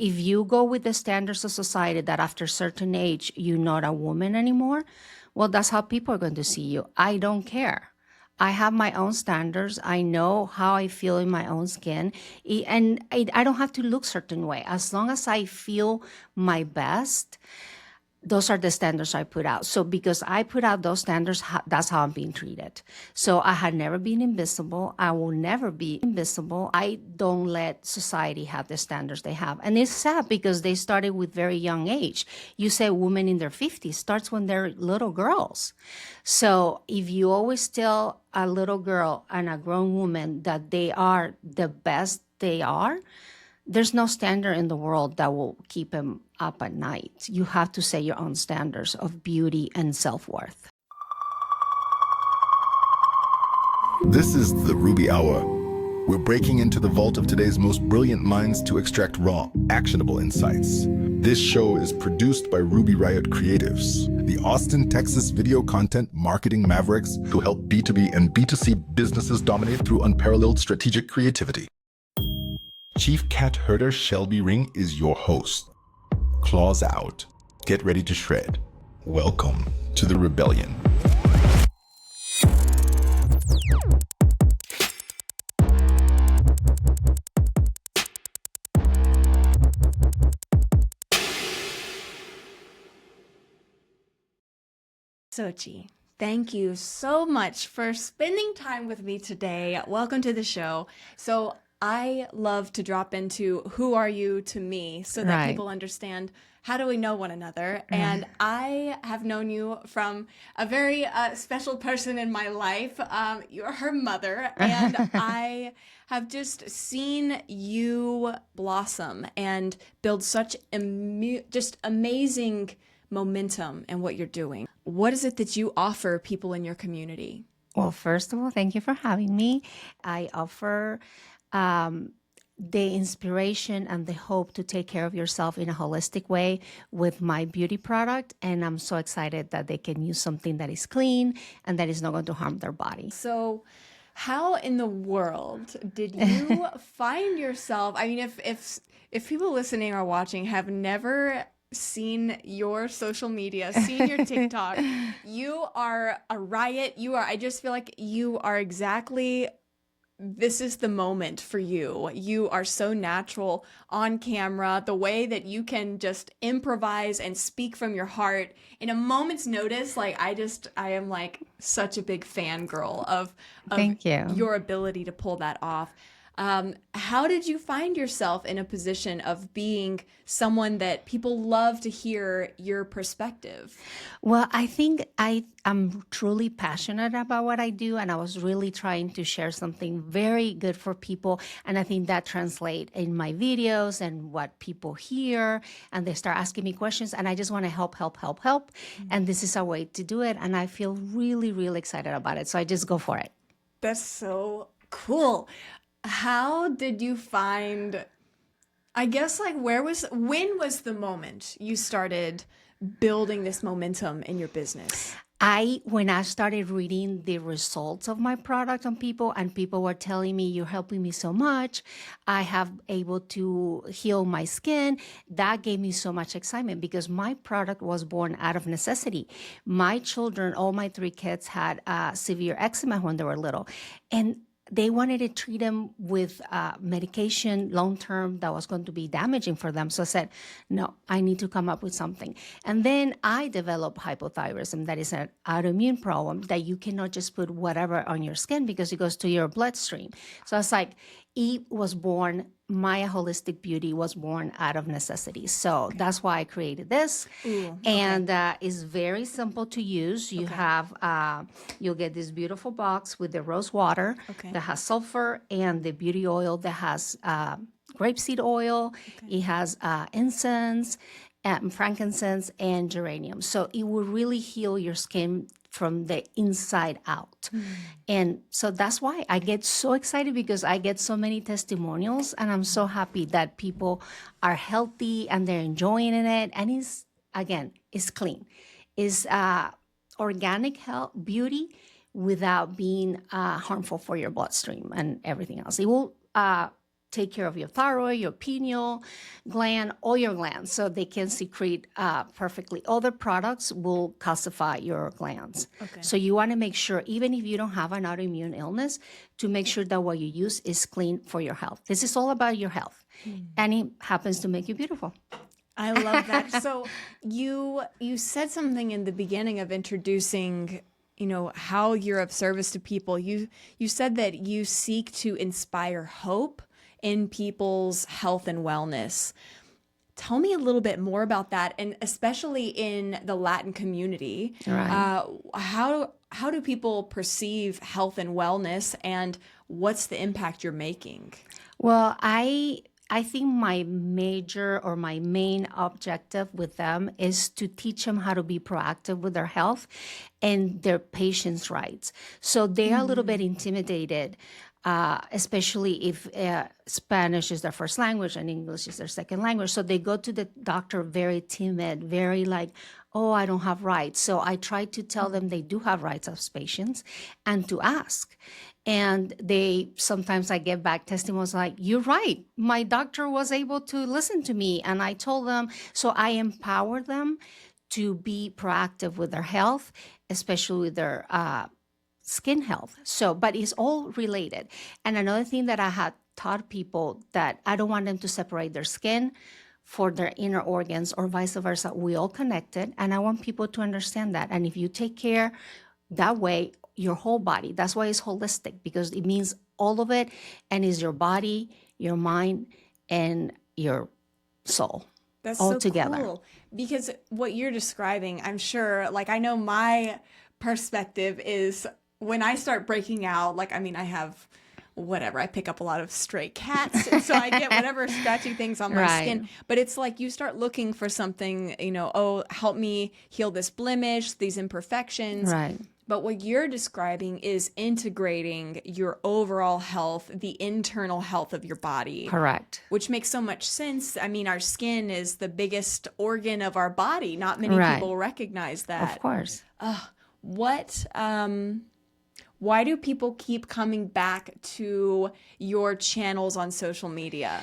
if you go with the standards of society that after a certain age you're not a woman anymore, well, that's how people are going to see you. I don't care. I have my own standards. I know how I feel in my own skin. And I don't have to look certain way. As long as I feel my best, those are the standards I put out. So because I put out those standards, that's how I'm being treated. So I had never been invisible. I will never be invisible. I don't let society have the standards they have. And it's sad because they started with very young age. You say women in their 50s starts when they're little girls. So if you always tell a little girl and a grown woman that they are the best they are, there's no standard in the world that will keep them up at night. You have to set your own standards of beauty and self-worth. This is the Ruby Hour. We're breaking into the vault of today's most brilliant minds to extract raw, actionable insights. This show is produced by Ruby Riot Creatives, the Austin, Texas video content marketing mavericks who help B2B and B2C businesses dominate through unparalleled strategic creativity. Chief Cat Herder Shelby Ring is your host. Claws out. Get ready to shred. Welcome to the rebellion. Xochitl, thank you so much for spending time with me today. Welcome to the show. So I love to drop into who are you to me so that people understand how do we know one another. And I have known you from a very special person in my life. You're her mother. And I have just seen you blossom and build such just amazing momentum in what you're doing. What is it that you offer people in your community? Well, first of all, thank you for having me. I offer the inspiration and the hope to take care of yourself in a holistic way with my beauty product. And I'm so excited that they can use something that is clean and that is not going to harm their body. So how in the world did you find yourself? I mean, if people listening or watching have never seen your social media, seen your TikTok, you are a riot. I just feel like you are exactly, this is the moment for you. You are so natural on camera, the way that you can just improvise and speak from your heart in a moment's notice. Like I am like such a big fangirl of Thank you. Your ability to pull that off. How did you find yourself in a position of being someone that people love to hear your perspective? Well, I think I'm truly passionate about what I do, and I was really trying to share something very good for people. And I think that translates in my videos and what people hear, and they start asking me questions, and I just want to help. And this is a way to do it, and I feel really, really excited about it. So I just go for it. That's so cool. How did you find, I guess, like when was the moment you started building this momentum in your business? When I started reading the results of my product on people, and people were telling me, you're helping me so much, I have able to heal my skin, that gave me so much excitement because my product was born out of necessity. My children, all my 3 kids had severe eczema when they were little. And they wanted to treat them with medication long-term that was going to be damaging for them. So I said, no, I need to come up with something. And then I developed hypothyroidism. That is an autoimmune problem that you cannot just put whatever on your skin because it goes to your bloodstream. So I was like, my holistic beauty was born out of necessity. So that's why I created this. And it's very simple to use. You have, you'll get this beautiful box with the rose water that has sulfur and the beauty oil that has grapeseed oil. It has incense, frankincense, and geranium. So it will really heal your skin from the inside out. And so that's why I get so excited because I get so many testimonials and I'm so happy that people are healthy and they're enjoying it. And it's clean. It's organic health, beauty without being harmful for your bloodstream and everything else. It will take care of your thyroid, your pineal gland, all your glands, so they can secrete perfectly. Other products will calcify your glands. Okay. So you want to make sure, even if you don't have an autoimmune illness, to make sure that what you use is clean for your health. This is all about your health, and it happens to make you beautiful. I love that. So you said something in the beginning of introducing, how you're of service to people. You said that you seek to inspire hope in people's health and wellness. Tell me a little bit more about that, and especially in the Latin community. Right. How do people perceive health and wellness, and what's the impact you're making? Well, I think my major or my main objective with them is to teach them how to be proactive with their health and their patients' rights. So they are a little bit intimidated, especially if Spanish is their first language and English is their second language. So they go to the doctor very timid, very like, oh, I don't have rights. So I try to tell them they do have rights as patients and to ask. And sometimes I get back testimonies like, you're right. My doctor was able to listen to me. And I told them, so I empower them to be proactive with their health, especially with their skin health. So, but it's all related. And another thing that I had taught people, that I don't want them to separate their skin for their inner organs or vice versa. We all connected. And I want people to understand that. And if you take care that way, your whole body, that's why it's holistic, because it means all of it, and is your body, your mind, and your soul. That's all so together. Cool. Because what you're describing, I'm sure, I know my perspective is when I start breaking out, I have whatever, I pick up a lot of stray cats, and so I get whatever scratchy things on my Right. skin. But it's like you start looking for something, oh, help me heal this blemish, these imperfections. Right. But what you're describing is integrating your overall health, the internal health of your body. Correct. Which makes so much sense. I mean, our skin is the biggest organ of our body. Not many Right. people recognize that. Of course. Why do people keep coming back to your channels on social media?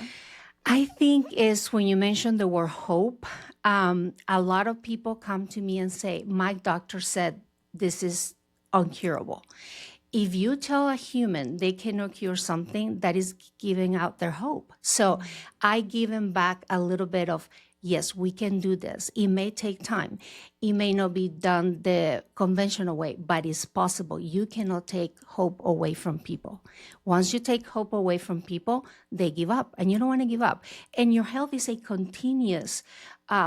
I think is when you mention the word hope, a lot of people come to me and say, my doctor said this is uncurable. If you tell a human they cannot cure something, that is giving out their hope. So I give them back a little bit of, yes, we can do this. It may take time. It may not be done the conventional way, but it's possible. You cannot take hope away from people. Once you take hope away from people, they give up, and you don't want to give up. And your health is a continuous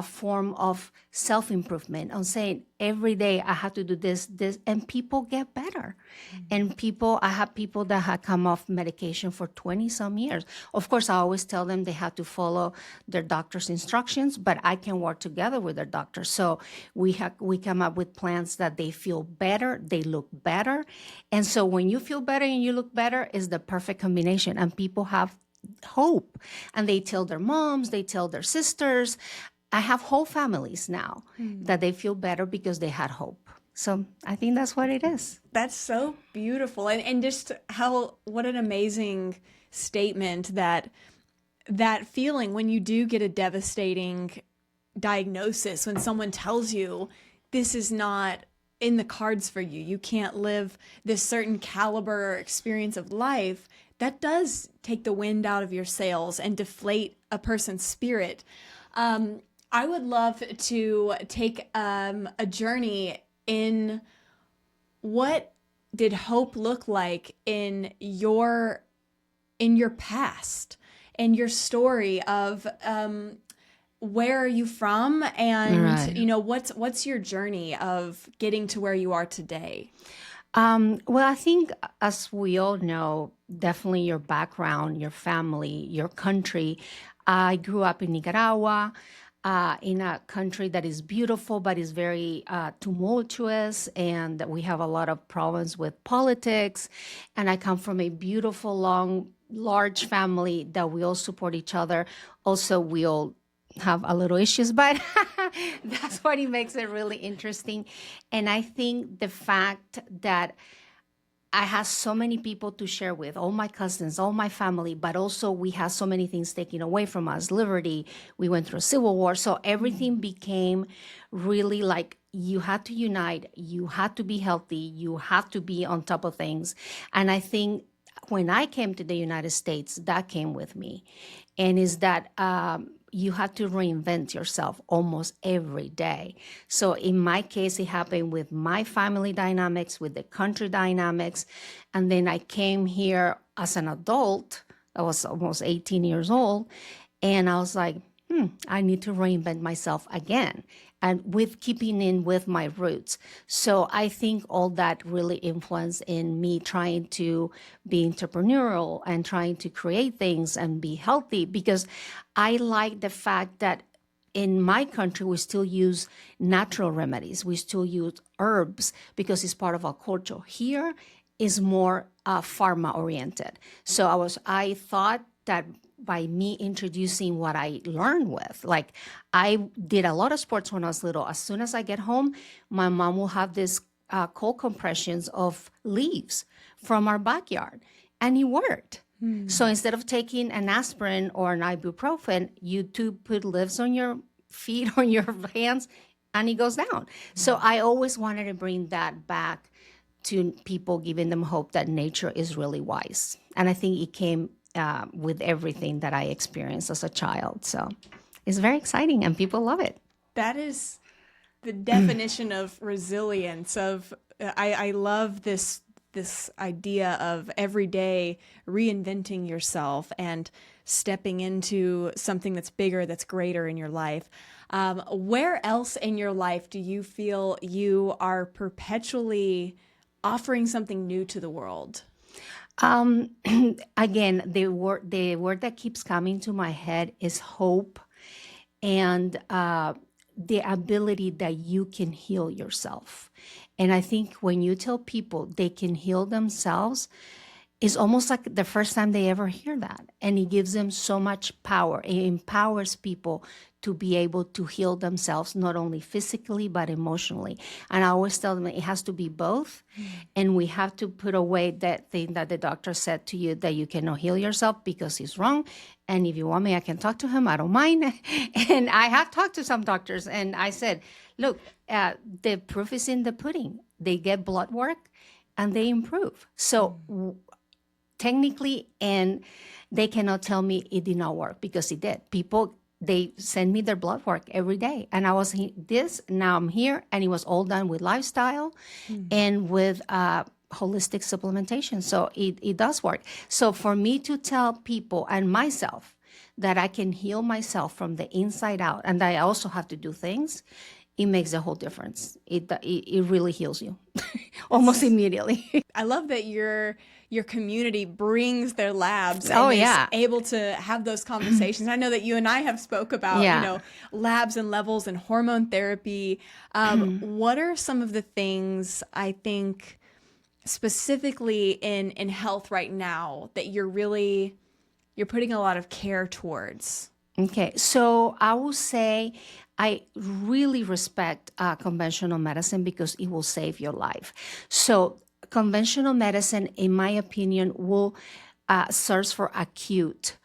form of self-improvement on saying every day I have to do this, and people get better. And I have people that have come off medication for 20 some years. Of course, I always tell them they have to follow their doctor's instructions, but I can work together with their doctor. So we come up with plans that they feel better, they look better. And so when you feel better and you look better is the perfect combination. And people have hope, and they tell their moms, they tell their sisters. I have whole families now that they feel better because they had hope. So I think that's what it is. That's so beautiful. And just what an amazing statement that feeling when you do get a devastating diagnosis, when someone tells you this is not in the cards for you, you can't live this certain caliber or experience of life, that does take the wind out of your sails and deflate a person's spirit. I would love to take a journey in what did hope look like in your past, and your story of where are you from, and Right. what's your journey of getting to where you are today? Well, I think, as we all know, definitely your background, your family, your country. I grew up in Nicaragua, in a country that is beautiful, but is very tumultuous, and we have a lot of problems with politics. And I come from a beautiful, large family that we all support each other. Also, we all have a little issues, but that's what it makes it really interesting. And I think the fact that I had so many people to share with, all my cousins, all my family, but also we had so many things taken away from us, liberty. We went through a civil war. So everything became really like you had to unite, you had to be healthy, you had to be on top of things. And I think when I came to the United States, that came with me. And is that you had to reinvent yourself almost every day. So in my case, it happened with my family dynamics, with the country dynamics. And then I came here as an adult. I was almost 18 years old. And I was like, I need to reinvent myself again and with keeping in with my roots. So I think all that really influenced in me trying to be entrepreneurial and trying to create things and be healthy, because I like the fact that in my country, we still use natural remedies. We still use herbs because it's part of our culture. Here is more pharma oriented. So I thought that by me introducing what I learned with, like I did a lot of sports when I was little. As soon as I get home, my mom will have this cold compressions of leaves from our backyard, and it worked. So instead of taking an aspirin or an ibuprofen, you two put leaves on your feet, on your hands, and it goes down. So I always wanted to bring that back to people, giving them hope that nature is really wise. And I think it came with everything that I experienced as a child. So it's very exciting and people love it. That is the definition of resilience. I love this idea of every day reinventing yourself and stepping into something that's bigger, that's greater in your life. Where else in your life do you feel you are perpetually offering something new to the world? Again, the word that keeps coming to my head is hope, and the ability that you can heal yourself. And I think when you tell people they can heal themselves, it's almost like the first time they ever hear that. And it gives them so much power. It empowers people to be able to heal themselves, not only physically, but emotionally. And I always tell them it has to be both. And we have to put away that thing that the doctor said to you that you cannot heal yourself because he's wrong. And if you want me, I can talk to him. I don't mind. And I have talked to some doctors and I said, look, the proof is in the pudding. They get blood work and they improve. So technically, and they cannot tell me it did not work because it did. People, they send me their blood work every day. And I was now I'm here, and it was all done with lifestyle and with holistic supplementation. So it does work. So for me to tell people and myself that I can heal myself from the inside out, and that I also have to do things, it makes a whole difference. It really heals you almost immediately. I love that your community brings their labs Oh, and yeah. is able to have those conversations. I know that you and I have spoke about, Yeah. labs and levels and hormone therapy. What are some of the things I think specifically in health right now that you're putting a lot of care towards? Okay, so I will say I really respect conventional medicine because it will save your life. So conventional medicine, in my opinion, will serve for acute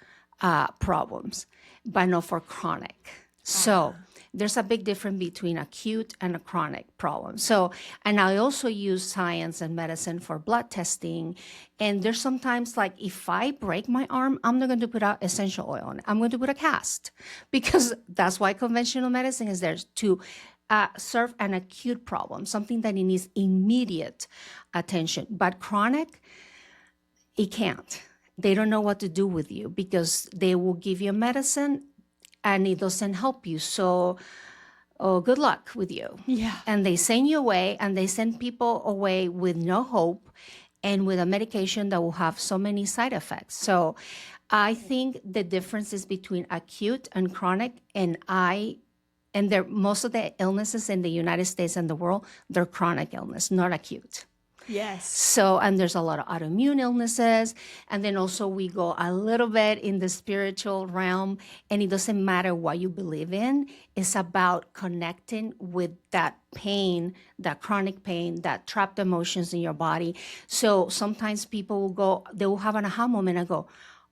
problems, but not for chronic. So there's a big difference between acute and a chronic problem. So, and I also use science and medicine for blood testing. And there's sometimes like, if I break my arm, I'm not going to put out essential oil on it. I'm going to put a cast, because that's why conventional medicine is there to serve an acute problem, something that it needs immediate attention. But chronic, it can't. They don't know what to do with you because they will give you medicine and it doesn't help you. So, good luck with you. Yeah. And they send you away, and they send people away with no hope and with a medication that will have so many side effects. So I think the difference is between acute and chronic, and most of the illnesses in the United States and the world, they're chronic illness, not acute. Yes. So, and there's a lot of autoimmune illnesses. And then also we go a little bit in the spiritual realm, and it doesn't matter what you believe in. It's about connecting with that pain, that chronic pain, that trapped emotions in your body. So sometimes people will go, they will have an aha moment and go,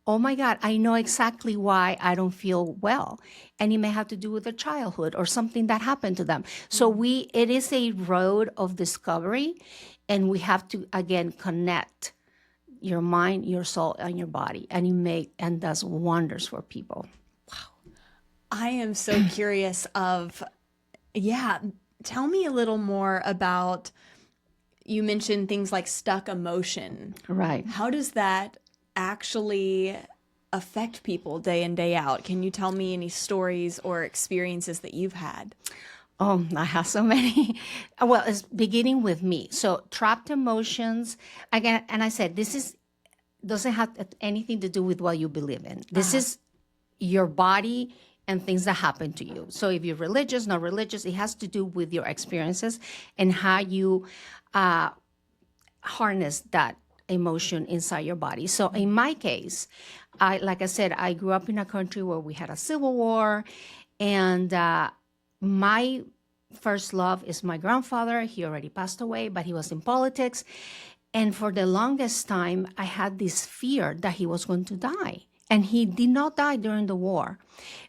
oh my God, I know exactly why I don't feel well. And it may have to do with their childhood or something that happened to them. So it is a road of discovery, and we have to, again, connect your mind, your soul, and your body. And does wonders for people. I am so curious tell me a little more about, you mentioned things like stuck emotion. Right. How does that actually affect people day in, day out? Can you tell me any stories or experiences that you've had? Oh, I have so many. Well, it's beginning with me. So trapped emotions, again, and I said, doesn't have anything to do with what you believe in. This is your body and things that happen to you. So if you're religious, not religious, it has to do with your experiences and how you harness that emotion inside your body. So in my case, like I said, I grew up in a country where we had a civil war, and my first love is my grandfather. He already passed away, but he was in politics. And for the longest time, I had this fear that he was going to die. And he did not die during the war.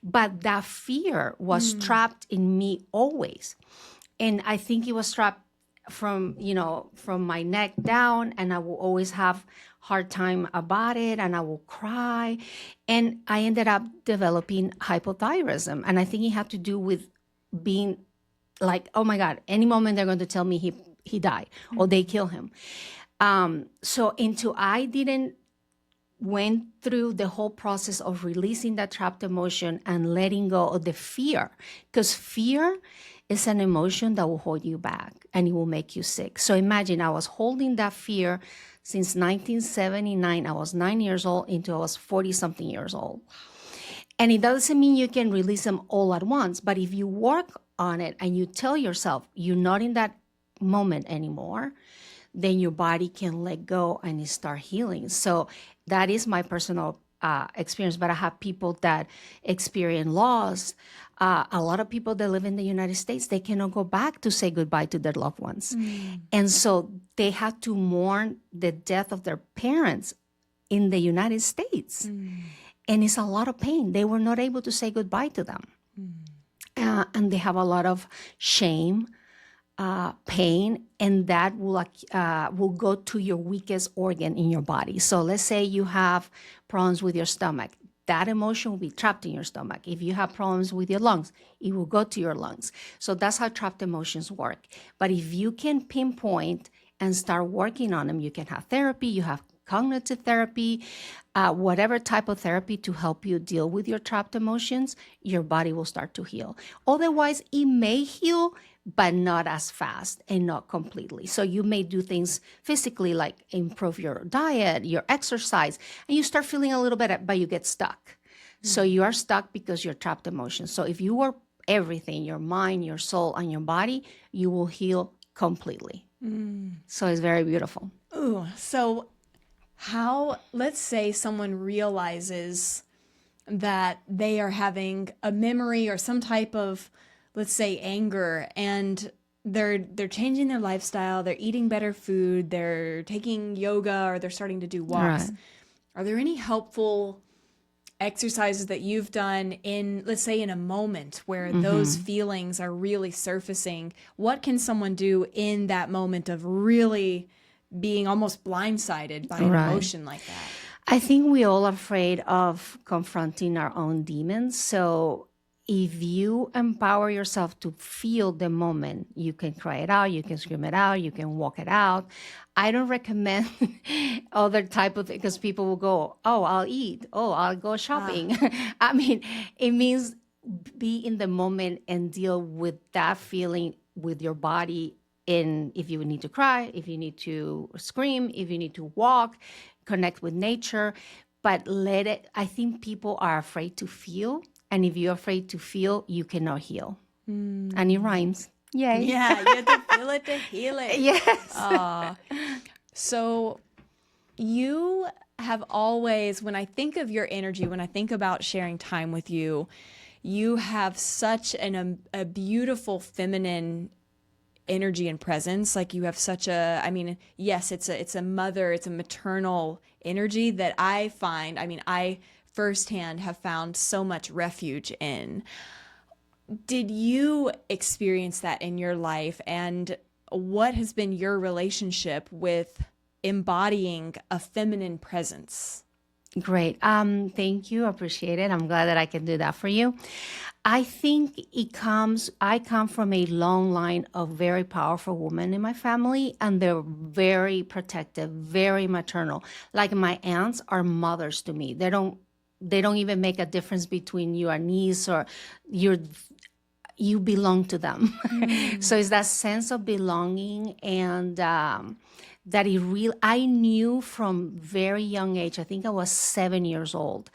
But that fear was trapped in me always. And I think it was trapped from my neck down, and I will always have hard time about it, and I will cry. And I ended up developing hypothyroidism. And I think it had to do with being like, oh my God, any moment they're going to tell me he died or they kill him. So until I didn't went through the whole process of releasing that trapped emotion and letting go of the fear, because fear is an emotion that will hold you back and it will make you sick. So imagine I was holding that fear since 1979. I was 9 years old until I was 40-something years old. And it doesn't mean you can release them all at once, but if you work on it and you tell yourself you're not in that moment anymore, then your body can let go and it start healing. So that is my personal experience, but I have people that experience loss. A lot of people that live in the United States, they cannot go back to say goodbye to their loved ones. And so they had to mourn the death of their parents in the United States. And it's a lot of pain. They were not able to say goodbye to them. And they have a lot of shame, pain, and that will go to your weakest organ in your body. So let's say you have problems with your stomach. That emotion will be trapped in your stomach. If you have problems with your lungs, it will go to your lungs. So that's how trapped emotions work. But if you can pinpoint and start working on them, you can have therapy, you have cognitive therapy, whatever type of therapy to help you deal with your trapped emotions, your body will start to heal. Otherwise, it may heal, but not as fast and not completely. So you may do things physically like improve your diet, your exercise, and you start feeling a little better, but you get stuck. So you are stuck because you're trapped emotions. So if you work everything, your mind, your soul, and your body, you will heal completely. So it's very beautiful. Ooh, so how, let's say someone realizes that they are having a memory or some type of, let's say, anger, and they're changing their lifestyle, they're eating better food, they're taking yoga, or they're starting to do walks. Right. Are there any helpful exercises that you've done in, let's say, in a moment where those feelings are really surfacing? What can someone do in that moment of really being almost blindsided by an emotion like that? I think we're all afraid of confronting our own demons. So if you empower yourself to feel the moment, you can cry it out, you can scream it out, you can walk it out. I don't recommend other type of, because people will go, oh, I'll eat. Oh, I'll go shopping. I mean, it means be in the moment and deal with that feeling with your body. In if you need to cry, if you need to scream, if you need to walk, connect with nature, but let it. I think people are afraid to feel, and if you're afraid to feel, you cannot heal. And it rhymes. Yay! Yeah, you have to feel it to heal it. Yes. So you have always, when I think of your energy, when I think about sharing time with you, you have such a beautiful feminine energy and presence. Like you have such a, I mean, yes, it's a mother, it's a maternal energy that I find, I mean, I firsthand have found so much refuge in. Did you experience that in your life? And what has been your relationship with embodying a feminine presence? Great. Thank you. Appreciate it. I'm glad that I can do that for you. I come from a long line of very powerful women in my family, and they're very protective, very maternal. Like my aunts are mothers to me. They don't even make a difference between you a niece or you belong to them. So it's that sense of belonging and that I knew from very young age, I think I was 7 years old.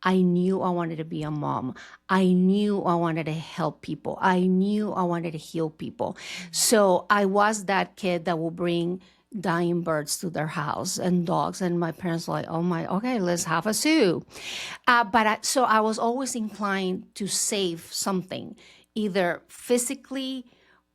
I knew I wanted to be a mom. I knew I wanted to help people. I knew I wanted to heal people. So I was that kid that will bring dying birds to their house and dogs. And my parents were like, oh my, okay, let's have a zoo. So I was always inclined to save something, either physically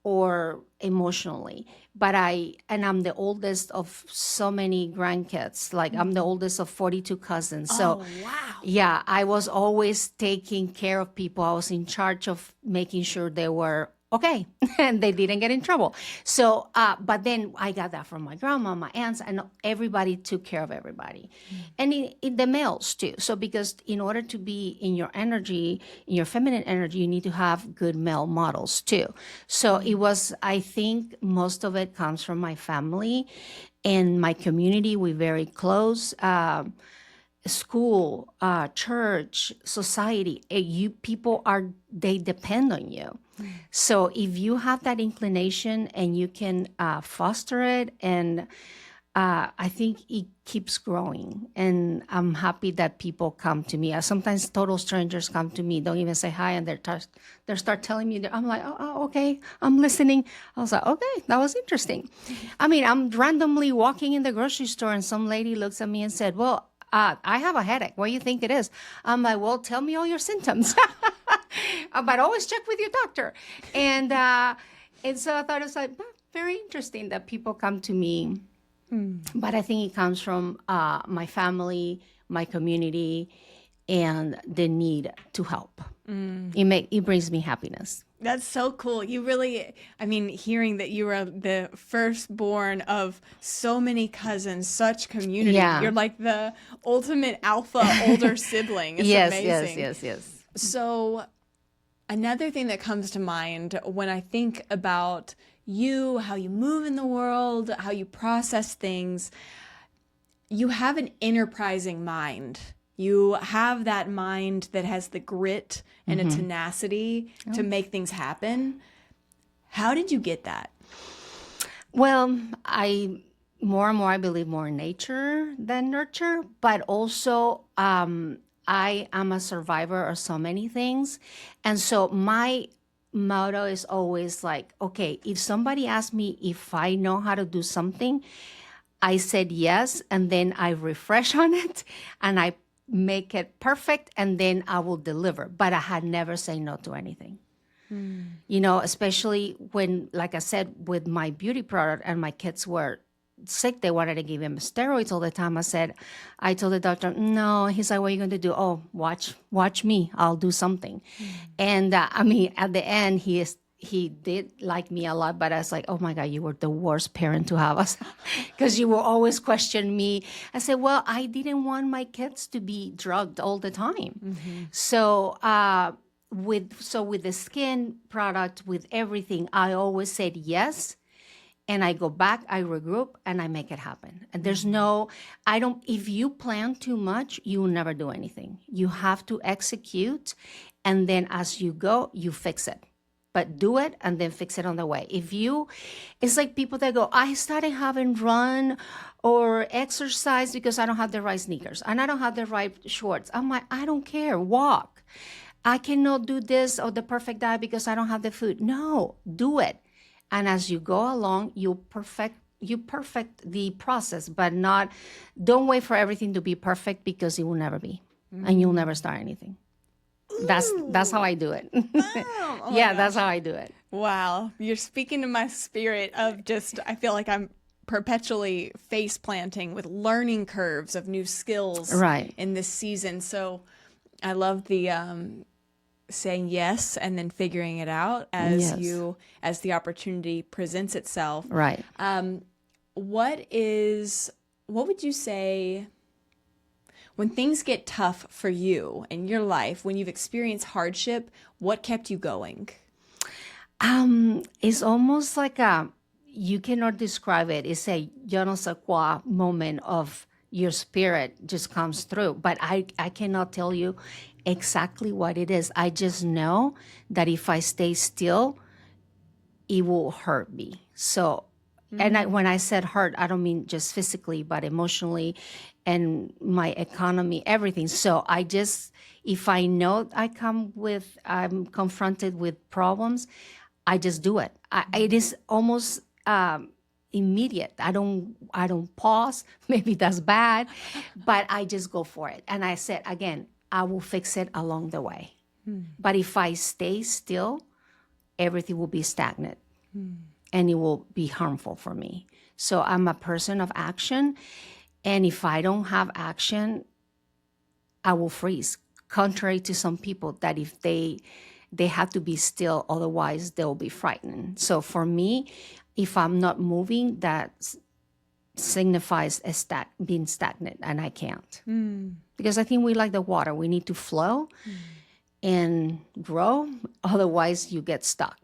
or emotionally. And I'm the oldest of so many grandkids. Like I'm the oldest of 42 cousins. So Oh, wow. yeah, I was always taking care of people. I was in charge of making sure they were okay and they didn't get in trouble. So, but then I got that from my grandma, my aunts, and everybody took care of everybody. And in the males too. So, because in order to be in your energy, in your feminine energy, you need to have good male models too. So it was, I think most of it comes from my family and my community. We're very close. School, church, society, they depend on you. So if you have that inclination and you can foster it, and I think it keeps growing. And I'm happy that people come to me. Sometimes total strangers come to me, don't even say hi, and they start telling me. I'm like, oh, okay, I'm listening. I was like, okay, that was interesting. I mean, I'm randomly walking in the grocery store, and some lady looks at me and said, well, I have a headache. What do you think it is? I'm like, well, tell me all your symptoms. But always check with your doctor. And so I thought it was like very interesting that people come to me. But I think it comes from my family, my community, and the need to help. It brings me happiness. That's so cool. You really, I mean, hearing that you were the firstborn of so many cousins, such community. Yeah. You're like the ultimate alpha older sibling. It's amazing. Yes. So another thing that comes to mind when I think about you, how you move in the world, how you process things, you have an enterprising mind. You have that mind that has the grit and a tenacity to make things happen. How did you get that? Well, more and more, I believe more in nature than nurture, but also I am a survivor of so many things. And so my motto is always like, okay, if somebody asks me if I know how to do something, I said yes, and then I refresh on it and I make it perfect, and then I will deliver. But I had never said no to anything. You know, especially when, like I said, with my beauty product and my kids were sick, they wanted to give him steroids all the time. I told the doctor, no. He's like, what are you going to do? Oh, watch me. I'll do something. And I mean, at the end, he did like me a lot, but I was like, oh my God, you were the worst parent to have us because you will always question me. I said, well, I didn't want my kids to be drugged all the time. So, with the skin product, with everything, I always said yes. And I go back, I regroup, and I make it happen. And if you plan too much, you will never do anything. You have to execute. And then as you go, you fix it. But do it and then fix it on the way. It's like people that go, I started having run or exercise because I don't have the right sneakers and I don't have the right shorts. I'm like, I don't care, walk. I cannot do this or the perfect diet because I don't have the food. No, do it. And as you go along, you'll perfect you perfect the process, but don't wait for everything to be perfect, because it will never be, and you'll never start anything. That's how I do it. Oh my Yeah, that's gosh. how I do it. Wow. You're speaking to my spirit of just, I feel like I'm perpetually face planting with learning curves of new skills Right. in this season. So I love the saying yes and then figuring it out Yes. as the opportunity presents itself. Right. What would you say when things get tough for you in your life, when you've experienced hardship, what kept you going? It's almost like you cannot describe it. It's a yo no sé cuá moment of your spirit just comes through. But I cannot tell you exactly what it is. I just know that if I stay still, it will hurt me. So, and when I said hurt, I don't mean just physically, but emotionally, and my economy, everything. So if I know I'm confronted with problems, I just do it. It is almost immediate. I don't pause. Maybe that's bad, but I just go for it. And I said again, I will fix it along the way. But if I stay still, everything will be stagnant, and it will be harmful for me. So I'm a person of action, and if I don't have action, I will freeze. Contrary to some people that if they have to be still, otherwise they'll be frightened. So for me, if I'm not moving, that signifies being stagnant, and I can't. Because I think we like the water. We need to flow and grow, otherwise you get stuck.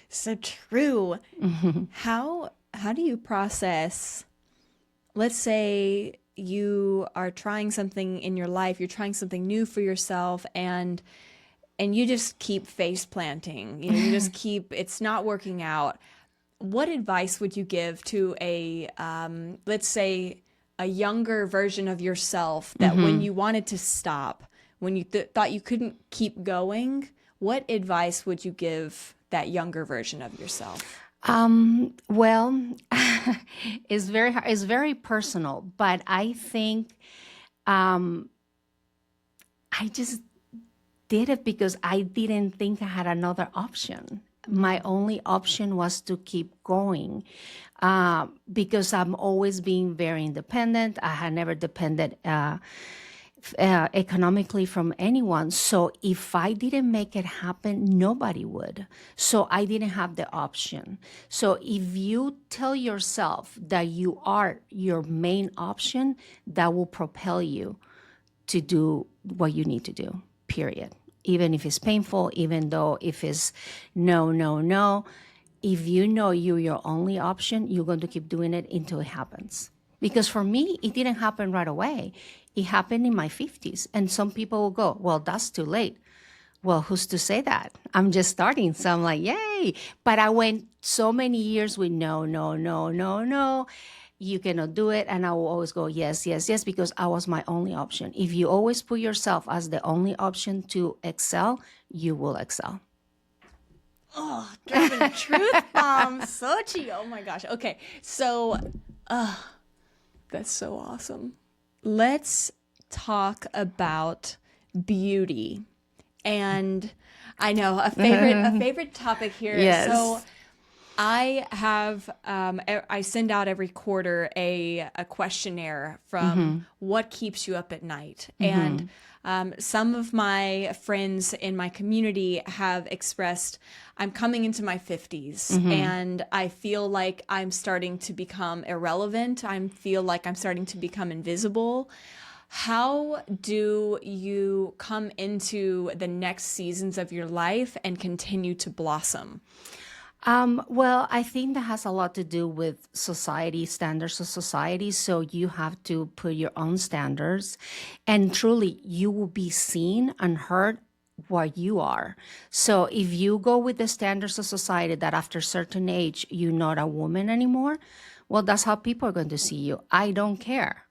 So true. How do you process, let's say you are trying something in your life, you're trying something new for yourself, and you just keep face planting, you just keep, it's not working out. What advice would you give to let's say a younger version of yourself that when you wanted to stop, when you thought you couldn't keep going, what advice would you give that younger version of yourself? Well, it's very personal, but I think I just did it because I didn't think I had another option. My only option was to keep going, because I'm always being very independent. I had never depended economically from anyone. So if I didn't make it happen, nobody would. So I didn't have the option. So if you tell yourself that you are your main option, that will propel you to do what you need to do, period. Even if it's painful, even though if it's no, if you know you're your only option, you're going to keep doing it until it happens. Because for me, it didn't happen right away. It happened in my 50s. And some people will go, well, that's too late. Well, who's to say that? I'm just starting. So I'm like, yay. But I went so many years with no. You cannot do it. And I will always go, yes, because I was my only option. If you always put yourself as the only option to excel, you will excel. Oh, dropping truth bombs, Sochi. Oh my gosh. Okay. So, that's so awesome. Let's talk about beauty. And I know a favorite topic here. Yes. So I have I send out every quarter a questionnaire from what keeps you up at night. And some of my friends in my community have expressed, I'm coming into my 50s and I feel like I'm starting to become irrelevant. I feel like I'm starting to become invisible. How do you come into the next seasons of your life and continue to blossom? Well, I think that has a lot to do with society, standards of society. So you have to put your own standards, and truly you will be seen and heard what you are. So if you go with the standards of society that after a certain age, you're not a woman anymore, well, that's how people are going to see you. I don't care.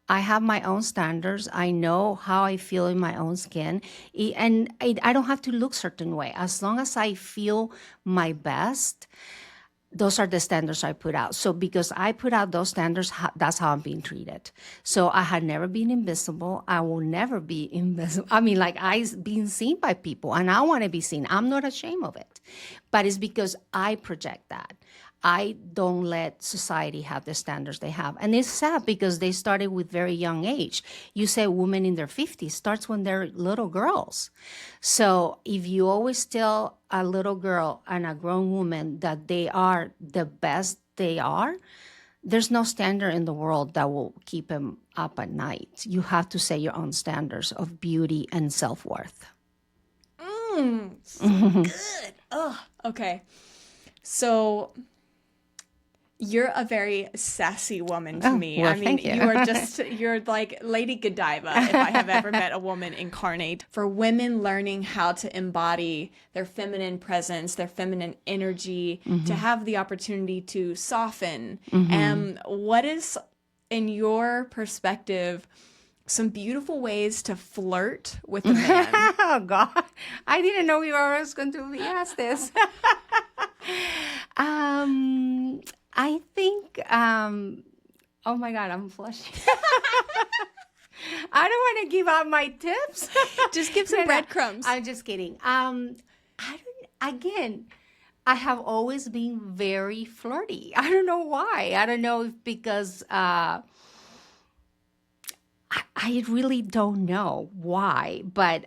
I have my own standards. I know how I feel in my own skin. And I don't have to look certain way. As long as I feel my best, those are the standards I put out. So because I put out those standards, that's how I'm being treated. So I had never been invisible. I will never be invisible. I mean, like I've been seen by people and I want to be seen. I'm not ashamed of it, but it's because I project that. I don't let society have the standards they have. And it's sad because they started with very young age. You say women in their 50s starts when they're little girls. So if you always tell a little girl and a grown woman that they are the best they are, there's no standard in the world that will keep them up at night. You have to set your own standards of beauty and self-worth. So good. Oh, okay. So you're a very sassy woman to me. Well, I mean, thank you. you're like Lady Godiva, if I have ever met a woman incarnate. For women learning how to embody their feminine presence, their feminine energy, to have the opportunity to soften. What is, in your perspective, some beautiful ways to flirt with a man? Oh, God. I didn't know we were always going to be asked this. I think, oh my God, I'm flushing. I don't want to give out my tips. Just give some breadcrumbs. I'm just kidding. Again, I have always been very flirty. I don't know why. I don't know if because I really don't know why. But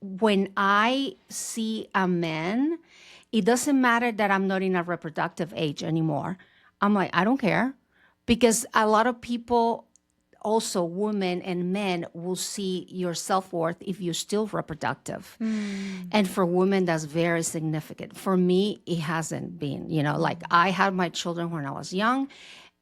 when I see a man, it doesn't matter that I'm not in a reproductive age anymore. I'm like, I don't care. Because a lot of people, also women and men, will see your self-worth if you're still reproductive. And for women, that's very significant. For me, it hasn't been. Like I had my children when I was young,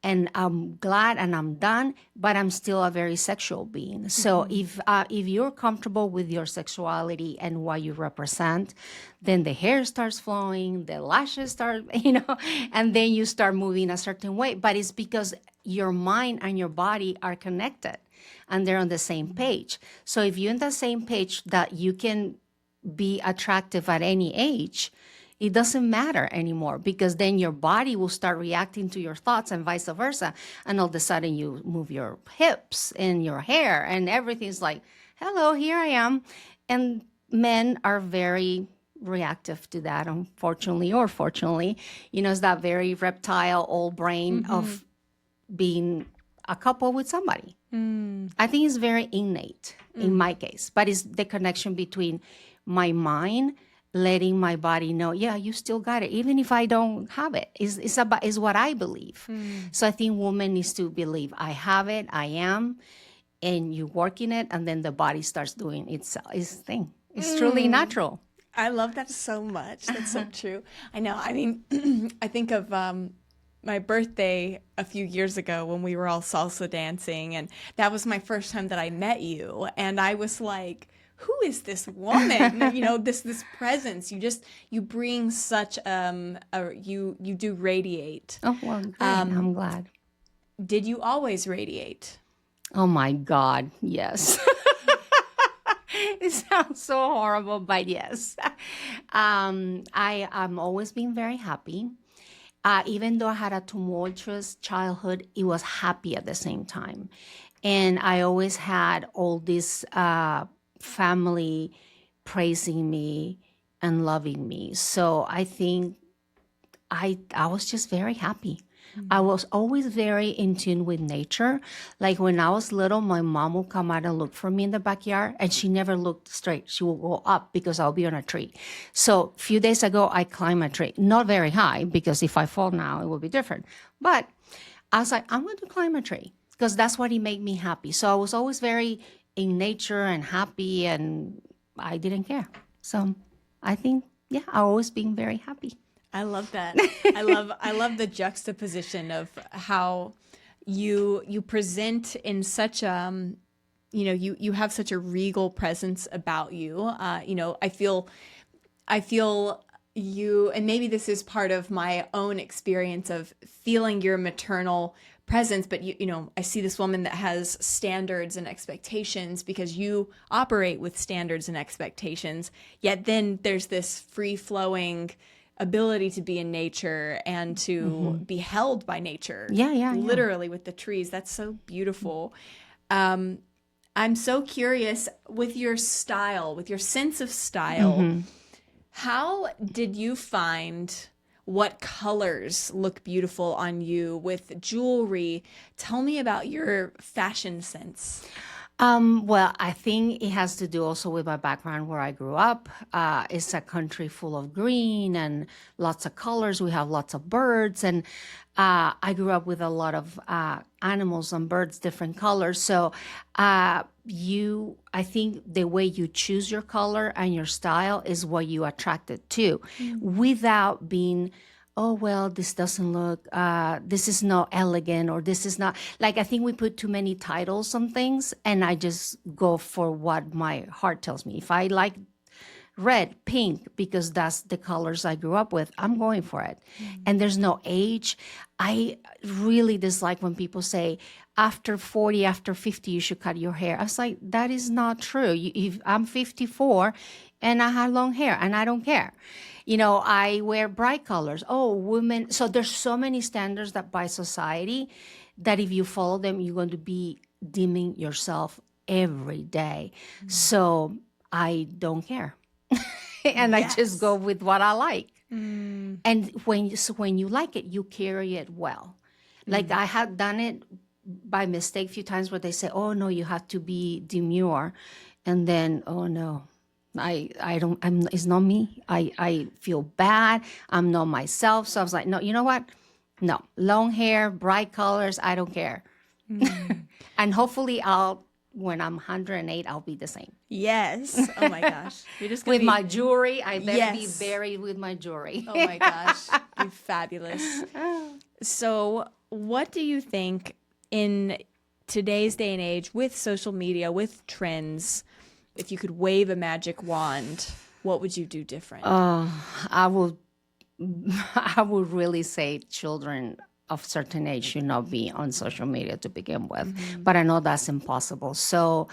and I'm glad and I'm done, but I'm still a very sexual being. So if you're comfortable with your sexuality and what you represent, then the hair starts flowing, the lashes start, and then you start moving a certain way. But it's because your mind and your body are connected and they're on the same page. So if you're on the same page that you can be attractive at any age, it doesn't matter anymore, because then your body will start reacting to your thoughts and vice versa. And all of a sudden you move your hips and your hair and everything's like, hello, here I am. And men are very reactive to that, unfortunately or fortunately. It's that very reptile old brain of being a couple with somebody. I think it's very innate in my case, but it's the connection between my mind letting my body know, yeah, you still got it, even if I don't have it. It's what I believe. So I think woman needs to believe, I have it, I am, and you work in it, and then the body starts doing its thing. It's truly natural. I love that so much. That's so true. I know. I mean, I think of my birthday a few years ago when we were all salsa dancing, and that was my first time that I met you, and I was like, who is this woman? This presence. You bring such you do radiate. Oh, well, great. I'm glad. Did you always radiate? Oh my God, yes. It sounds so horrible, but yes. I'm always been very happy. Even though I had a tumultuous childhood, it was happy at the same time. And I always had all this family praising me and loving me. So I think I was just very happy. I was always very in tune with nature. Like when I was little, my mom would come out and look for me in the backyard, and she never looked straight. She would go up because I'll be on a tree. So a few days ago, I climbed a tree. Not very high, because if I fall now, it will be different. But I was like, I'm going to climb a tree because that's what it made me happy. So I was always very in nature and happy, and I didn't care. So I think, yeah, I've always been very happy. I love that. I love the juxtaposition of how you present in such you have such a regal presence about you. I feel you, and maybe this is part of my own experience of feeling your maternal presence, but I see this woman that has standards and expectations because you operate with standards and expectations, yet then there's this free-flowing ability to be in nature and to be held by nature. Yeah. Literally with the trees. That's so beautiful. I'm so curious with your style, with your sense of style. How did you find what colors look beautiful on you with jewelry? Tell me about your fashion sense. Well, I think it has to do also with my background where I grew up. It's a country full of green and lots of colors. We have lots of birds, and I grew up with a lot of animals and birds, different colors. So I think the way you choose your color and your style is what you attracted to, without being, oh, well, this doesn't look, this is not elegant, or this is not, like, I think we put too many titles on things, and I just go for what my heart tells me. If I like red, pink, because that's the colors I grew up with, I'm going for it. And there's no age. I really dislike when people say, after 40, after 50, you should cut your hair. I was like, that is not true. If I'm 54 and I have long hair and I don't care. I wear bright colors. Oh, women. So there's so many standards that by society that if you follow them, you're going to be dimming yourself every day. So I don't care. And I just go with what I like. And when you like it, you carry it well. Like I had done it by mistake a few times where they say, oh, no, you have to be demure. And then, oh, no. It's not me. I feel bad. I'm not myself. So I was like, no, you know what? No, long hair, bright colors. I don't care. And hopefully when I'm 108, I'll be the same. Yes. Oh my gosh. You're just gonna With my jewelry, I better be buried with my jewelry. Oh my gosh. You're fabulous. So what do you think in today's day and age with social media, with trends, if you could wave a magic wand, what would you do different? I would really say children of certain age should not be on social media to begin with. But I know that's impossible. So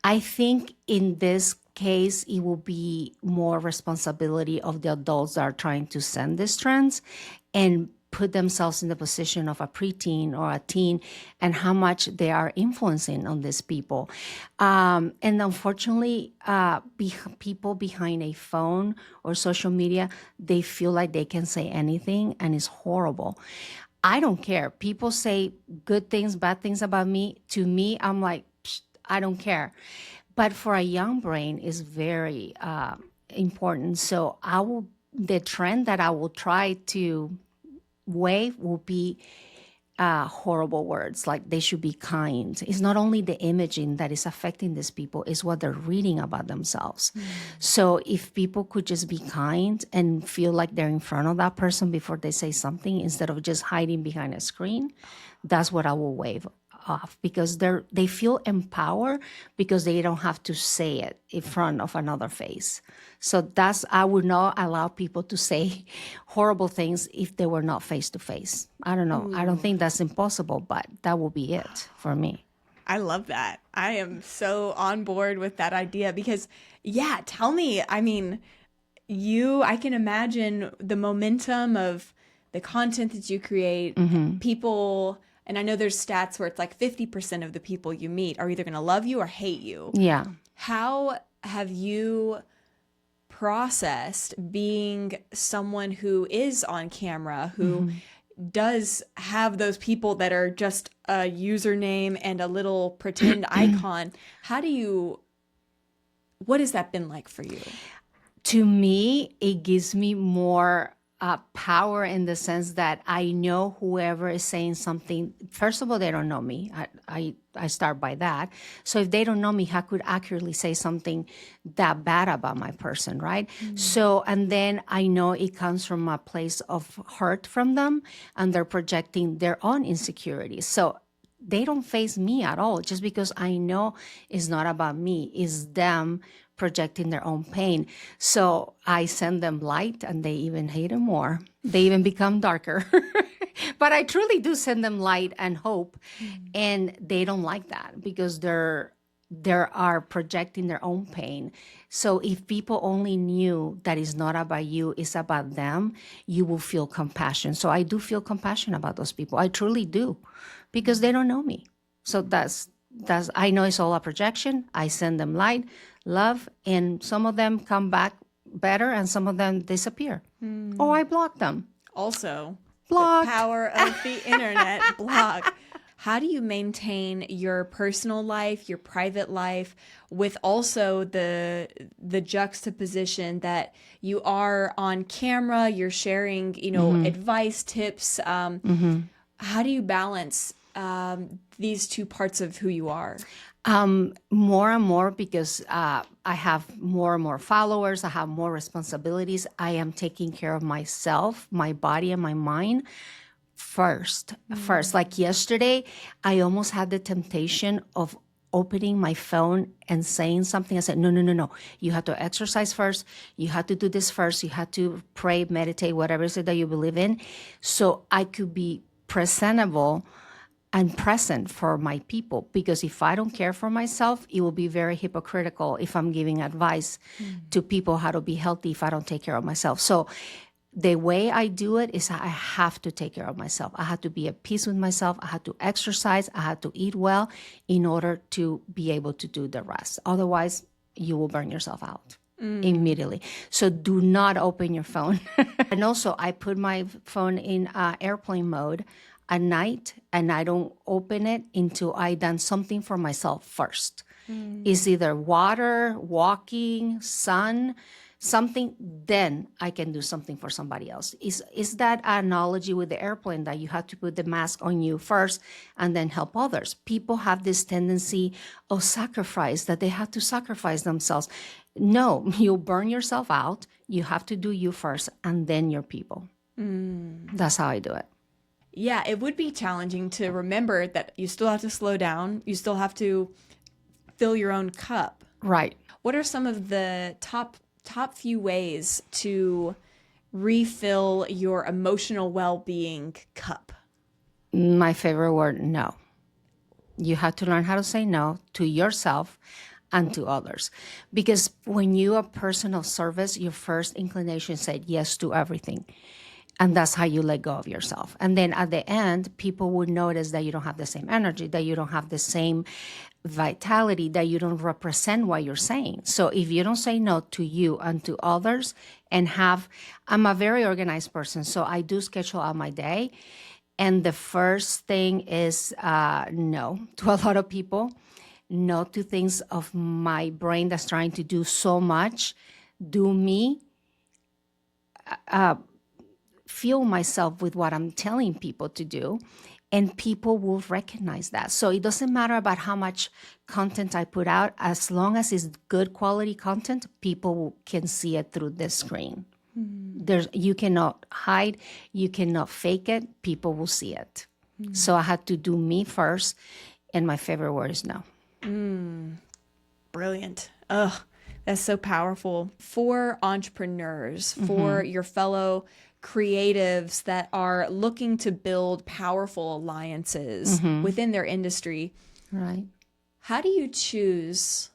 I think in this case, it will be more responsibility of the adults that are trying to send these trends and put themselves in the position of a preteen or a teen and how much they are influencing on these people. And unfortunately, people behind a phone or social media, they feel like they can say anything, and it's horrible. I don't care. People say good things, bad things about me. To me, I'm like, I don't care. But for a young brain, is very important. So the trend that I will try to wave will be horrible words, like they should be kind. It's not only the imaging that is affecting these people, it's what they're reading about themselves. So if people could just be kind and feel like they're in front of that person before they say something, instead of just hiding behind a screen, that's what I will wave off, because they feel empowered because they don't have to say it in front of another face. So I would not allow people to say horrible things if they were not face to face. I don't know. I don't think that's impossible, but that will be it for me. I love that. I am so on board with that idea because, yeah, tell me, I mean, I can imagine the momentum of the content that you create, people. And I know there's stats where it's like 50% of the people you meet are either going to love you or hate you. Yeah. How have you processed being someone who is on camera, who does have those people that are just a username and a little pretend icon? What has that been like for you? To me, it gives me more power in the sense that I know whoever is saying something, first of all, they don't know me. I start by that. So if they don't know me, I could accurately say something that bad about my person, right? So, and then I know it comes from a place of hurt from them, and they're projecting their own insecurities. So they don't face me at all, just because I know it's not about me, it's them projecting their own pain. So I send them light, and they even hate it more. They even become darker. But I truly do send them light and hope. And they don't like that because they're they are projecting their own pain. So if people only knew that it's not about you, it's about them, you will feel compassion. So I do feel compassion about those people. I truly do, because they don't know me. So that's I know it's all a projection. I send them light, love, and some of them come back better and some of them disappear. Or I block them. Also, Blocked. the power of the internet. Block. How do you maintain your personal life, your private life, with also the juxtaposition that you are on camera, you're sharing, advice, tips. How do you balance these two parts of who you are? More and more, because I have more and more followers, I have more responsibilities. I am taking care of myself, my body, and my mind first. Like yesterday, I almost had the temptation of opening my phone and saying something. I said, no. You have to exercise first. You have to do this first. You have to pray, meditate, whatever it is that you believe in, so I could be presentable and present for my people. Because if I don't care for myself, it will be very hypocritical if I'm giving advice to people how to be healthy if I don't take care of myself. So the way I do it is I have to take care of myself. I have to be at peace with myself. I have to exercise. I have to eat well in order to be able to do the rest. Otherwise, you will burn yourself out immediately. So do not open your phone. And also, I put my phone in airplane mode at night, and I don't open it until I done something for myself first. It's either water, walking, sun, something, then I can do something for somebody else. Is that analogy with the airplane, that you have to put the mask on you first and then help others? People have this tendency of sacrifice, that they have to sacrifice themselves. No, you'll burn yourself out. You have to do you first and then your people. That's how I do it. Yeah, it would be challenging to remember that you still have to slow down. You still have to fill your own cup. Right. What are some of the top few ways to refill your emotional well-being cup? My favorite word, no. You have to learn how to say no to yourself and to others. Because when you are a person of service, your first inclination said yes to everything. And that's how you let go of yourself. And then at the end, people would notice that you don't have the same energy, that you don't have the same vitality, that you don't represent what you're saying. So if you don't say no to you and to others, I'm a very organized person, so I do schedule out my day. And the first thing is no to a lot of people, no to things of my brain that's trying to do so much. Do me. Feel myself with what I'm telling people to do, and people will recognize that. So it doesn't matter about how much content I put out, as long as it's good quality content, people can see it through the screen. You cannot hide, you cannot fake it, people will see it. So I had to do me first, and my favorite word is no. Brilliant. Ugh, that's so powerful. For entrepreneurs, for your fellow creatives that are looking to build powerful alliances within their industry, Right. How do you choose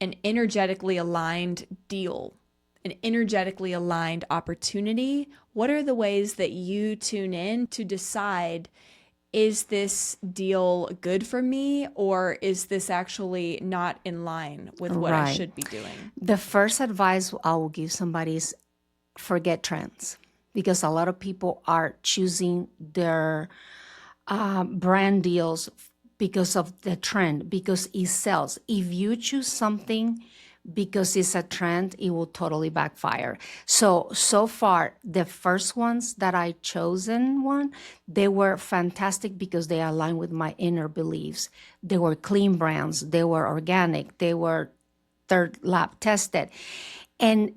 an energetically aligned deal, an energetically aligned opportunity? What are the ways that you tune in to decide, is this deal good for me, or is this actually not in line with what I should be doing? The first advice I will give somebody is forget trends, because a lot of people are choosing their brand deals because of the trend, because it sells. If you choose something because it's a trend, it will totally backfire. So far, the first ones that I chosen they were fantastic because they align with my inner beliefs. They were clean brands. They were organic. They were third lab tested. And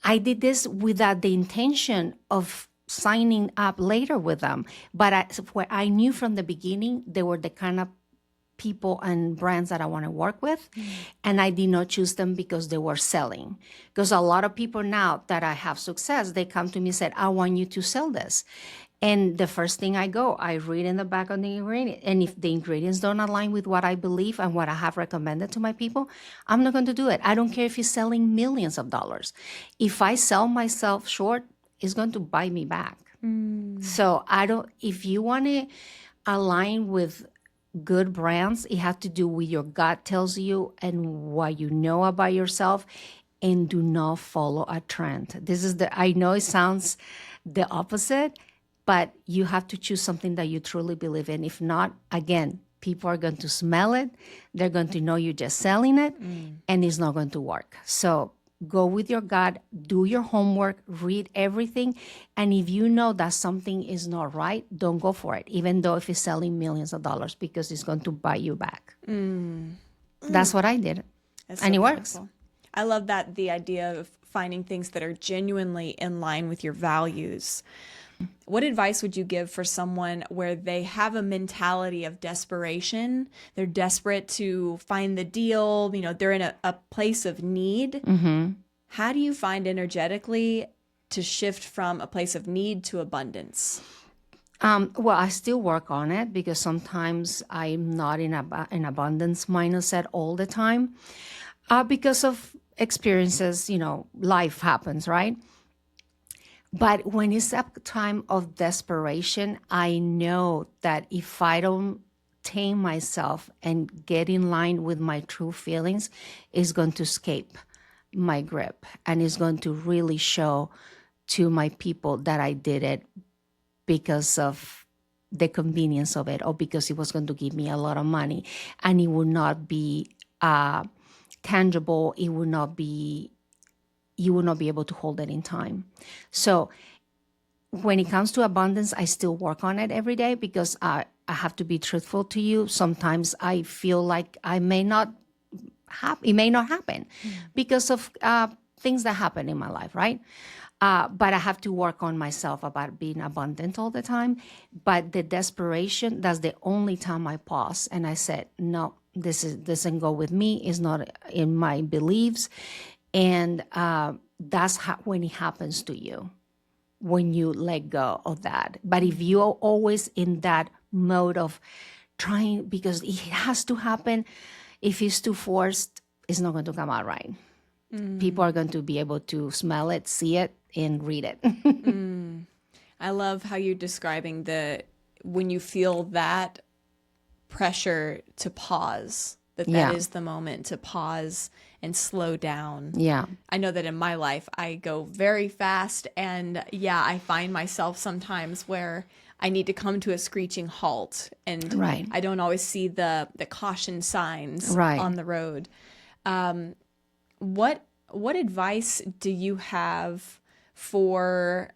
I did this without the intention of signing up later with them. But I knew from the beginning they were the kind of people and brands that I want to work with. And I did not choose them because they were selling. Because a lot of people now that I have success, they come to me and said, I want you to sell this. And the first thing I read in the back of the ingredient. And if the ingredients don't align with what I believe and what I have recommended to my people, I'm not going to do it. I don't care if it's selling millions of dollars. If I sell myself short, it's going to buy me back. So if you want to align with good brands, it has to do with your gut tells you and what you know about yourself, and do not follow a trend. I know it sounds the opposite, but you have to choose something that you truly believe in. If not, again, people are going to smell it. They're going to know you're just selling it, and it's not going to work. So go with your gut, do your homework, read everything. And if you know that something is not right, don't go for it, even though if it's selling millions of dollars, because it's going to buy you back. That's what I did. That's And so it works. powerful. I love that, the idea of finding things that are genuinely in line with your values. What advice would you give for someone where they have a mentality of desperation? They're desperate to find the deal. They're in a place of need. How do you find energetically to shift from a place of need to abundance? Well, I still work on it because sometimes I'm not in an abundance mindset all the time because of experiences, life happens, right? But when it's a time of desperation, I know that if I don't tame myself and get in line with my true feelings, it's going to escape my grip, and it's going to really show to my people that I did it because of the convenience of it, or because it was going to give me a lot of money, and it would not be tangible. You would not be able to hold it in time. So when it comes to abundance, I still work on it every day because I have to be truthful to you. Sometimes I feel like it may not happen because of things that happen in my life, right? But I have to work on myself about being abundant all the time. But the desperation, that's the only time I pause and I said, no, this doesn't go with me. It's not in my beliefs. And that's when it happens to you, when you let go of that. But if you're always in that mode of trying, because it has to happen, if it's too forced, it's not going to come out right. People are going to be able to smell it, see it, and read it. I love how you're describing when you feel that pressure to pause, that is the moment to pause and slow down. Yeah. I know that in my life, I go very fast, and I find myself sometimes where I need to come to a screeching halt, and Right. I don't always see the caution signs Right. on the road. What advice do you have for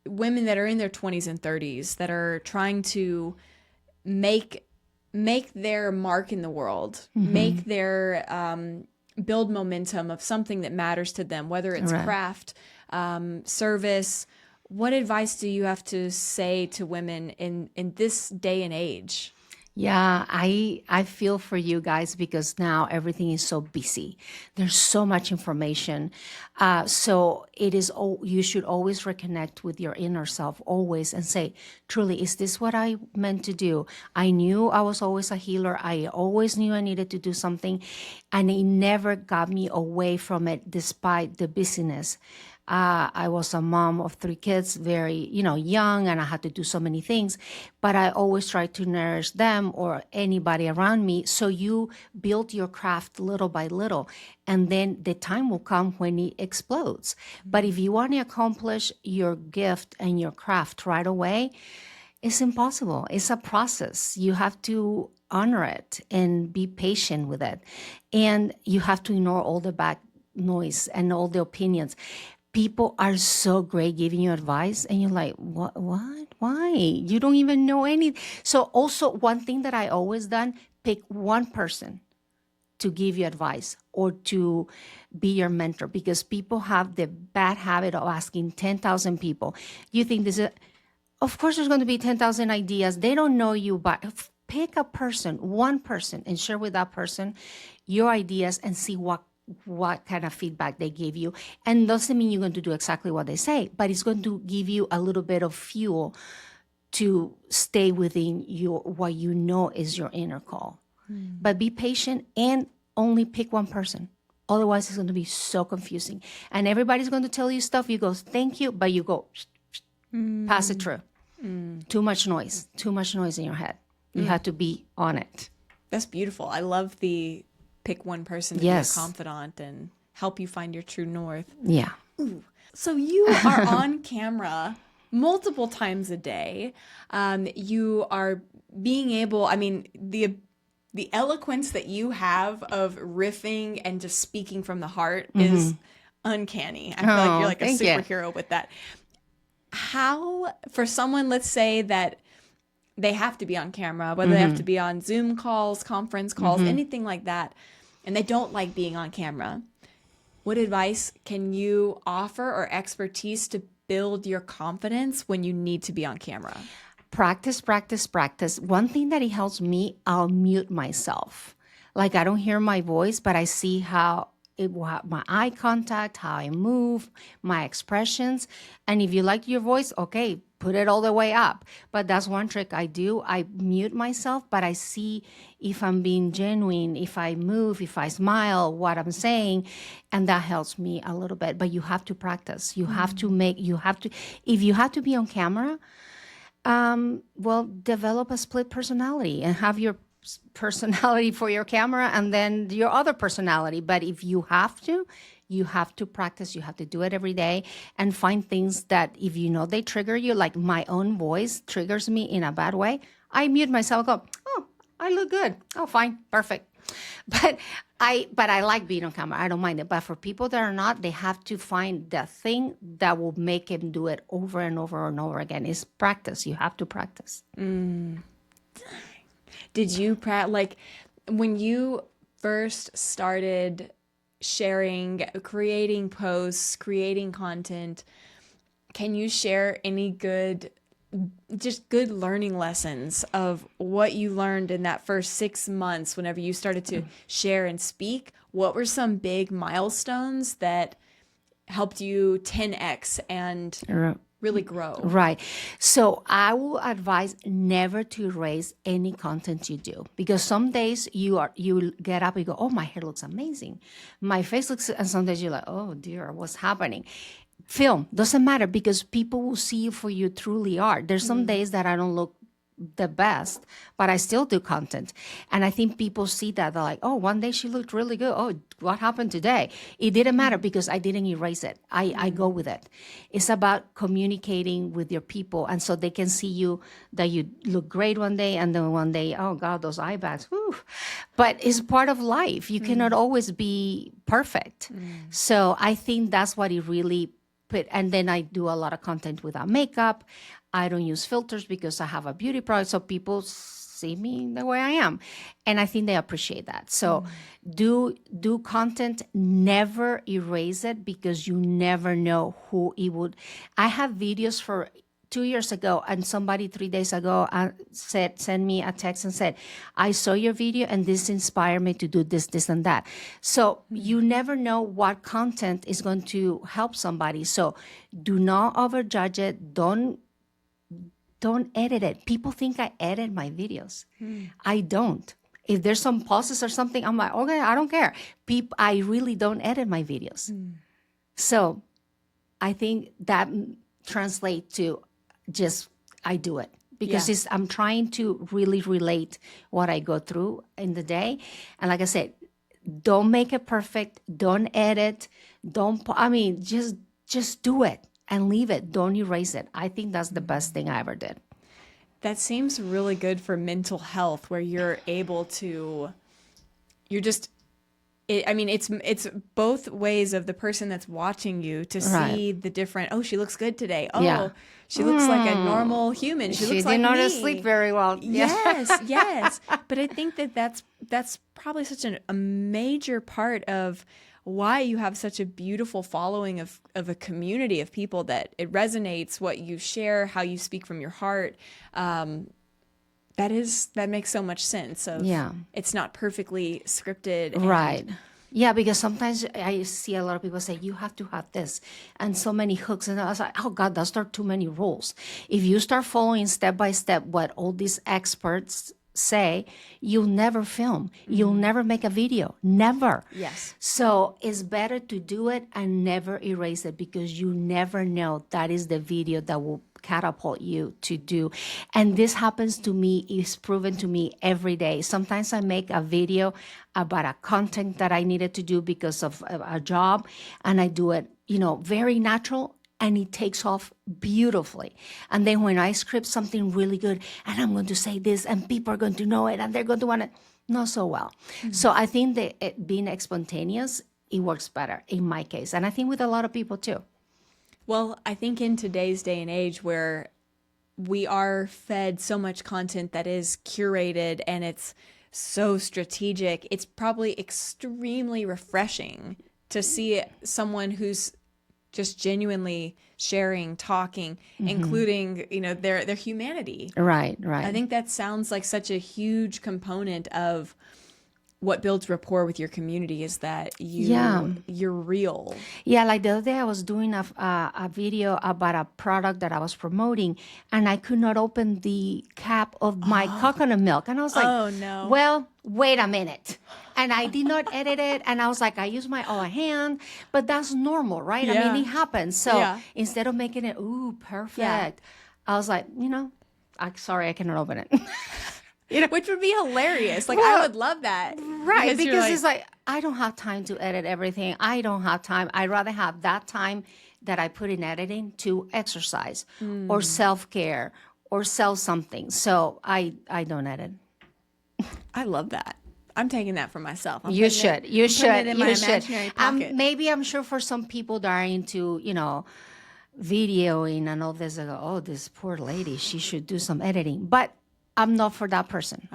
women that are in their 20s and 30s that are trying to make their mark in the world, make their build momentum of something that matters to them, whether it's Right. craft, service? What advice do you have to say to women in this day and age? Yeah, I feel for you guys because now everything is so busy. There's so much information. So you should always reconnect with your inner self always and say, truly, is this what I meant to do? I knew I was always a healer. I always knew I needed to do something, and it never got me away from it despite the busyness. I was a mom of 3 kids, very, young, and I had to do so many things, but I always tried to nourish them or anybody around me. So you build your craft little by little, and then the time will come when it explodes. But if you want to accomplish your gift and your craft right away, it's impossible. It's a process. You have to honor it and be patient with it. And you have to ignore all the back noise and all the opinions. People are so great giving you advice, and you're like, what, why? You don't even know anything. So also one thing that I always done, pick one person to give you advice or to be your mentor, because people have the bad habit of asking 10,000 people. You think this is, of course there's going to be 10,000 ideas. They don't know you, but pick a person, one person, and share with that person your ideas and see what what kind of feedback they give you. And doesn't mean you're going to do exactly what they say, but it's going to give you a little bit of fuel to stay within your what you know is your inner call. But be patient and only pick one person. Otherwise, it's going to be so confusing. And everybody's going to tell you stuff. You go, thank you, but you go, pass it through. Too much noise in your head. You have to be on it. That's beautiful. I love the pick one person to be a confidant and help you find your true north. Yeah. So you are on camera multiple times a day. You are being able, I mean, the eloquence that you have of riffing and just speaking from the heart is uncanny. I feel like you're like a superhero with that. How, for someone, let's say that they have to be on camera, whether they have to be on Zoom calls, conference calls, anything like that, and they don't like being on camera, what advice can you offer or expertise to build your confidence when you need to be on camera? Practice, practice, practice. One thing that it helps me, I'll mute myself. Like I don't hear my voice, but I see how it will have my eye contact, how I move, my expressions. And if you like your voice, okay, put it all the way up. But that's one trick I do. I mute myself, but I see if I'm being genuine, if I move, if I smile, what I'm saying. And that helps me a little bit. But you have to practice. You have to if you have to be on camera, well, develop a split personality and have your personality for your camera and then your other personality. But if you have to practice. You have to do it every day and find things that if you know they trigger you, like my own voice triggers me in a bad way, I mute myself, go, oh, I look good. Oh, fine, perfect. But I like being on camera. I don't mind it. But for people that are not, they have to find the thing that will make them do it over and over and over again. It's practice. You have to practice. Did you like when you first started sharing, creating posts, creating content, can you share any good learning lessons of what you learned in that first 6 months whenever you started to share and speak? What were some big milestones that helped you 10x and really grow? Right. So I will advise never to erase any content you do, because some days you get up and you go, oh, my hair looks amazing. My face looks, and some days you're like, oh dear, what's happening? Film doesn't matter, because people will see you for you truly are. There's some days that I don't look the best, but I still do content. And I think people see that. They're like, oh, one day she looked really good. Oh, what happened today? It didn't matter because I didn't erase it. I go with it. It's about communicating with your people. And so they can see you, that you look great one day, and then one day, oh God, those eye bags. Whew. But it's part of life. You cannot always be perfect. So I think that's what it really put. And then I do a lot of content without makeup. I don't use filters because I have a beauty product, so people see me the way I am. And I think they appreciate that. So do content, never erase it, because you never know who it would. I have videos for 2 years ago, and somebody 3 days ago sent me a text and said, I saw your video and this inspired me to do this, this, and that. So you never know what content is going to help somebody. So do not overjudge it. Don't edit it. People think I edit my videos. I don't. If there's some pauses or something, I'm like, okay, I don't care. I really don't edit my videos. So I think that translates to just, I do it. Because I'm trying to really relate what I go through in the day. And like I said, don't make it perfect. Don't edit. Just do it. And leave it. Don't erase it. I think that's the best thing I ever did. That seems really good for mental health, where you're able to, it's both ways of the person that's watching you to see the different, oh, she looks good today. Oh, she looks like a normal human. She looks like me. She did not sleep very well. Yes. But I think that's probably such a major part of why you have such a beautiful following of a community of people, that it resonates what you share, how you speak from your heart. That makes so much sense. It's not perfectly scripted. Right. Yeah, because sometimes I see a lot of people say you have to have this and so many hooks, and I was like, oh God, those are too many rules. If you start following step by step what all these experts say, you'll never film, you'll never make a video, never. Yes. So it's better to do it and never erase it, because you never know that is the video that will catapult you to do. And this happens to me, is proven to me every day. Sometimes I make a video about a content that I needed to do because of a job, and I do it, very natural, and it takes off beautifully. And then when I script something really good and I'm going to say this and people are going to know it and they're going to want it, not so well. So I think that being spontaneous, it works better in my case. And I think with a lot of people too. Well, I think in today's day and age where we are fed so much content that is curated and it's so strategic, it's probably extremely refreshing to see someone who's just genuinely sharing, talking, including, their humanity. Right, right. I think that sounds like such a huge component of what builds rapport with your community, is that you're real. Yeah, like the other day I was doing a video about a product that I was promoting, and I could not open the cap of my coconut milk. And I was like, Oh, no. Well, wait a minute. And I did not edit it. And I was like, I use my own hand, but that's normal, right? I Yeah. mean, it happens. So Yeah. instead of making it, ooh, perfect, I was like, sorry, I cannot open it. Which would be hilarious. Like, Well, I would love that. Right, you're because it's like, I don't have time to edit everything. I don't have time. I'd rather have that time that I put in editing to exercise or self-care or sell something. So I don't edit. I love that. I'm taking that for myself. I'm You putting should. it- You I'm should. putting it in my You should. imaginary pocket. Maybe I'm sure for some people that are into, videoing and all this, they go, oh, this poor lady, she should do some editing. But I'm not for that person.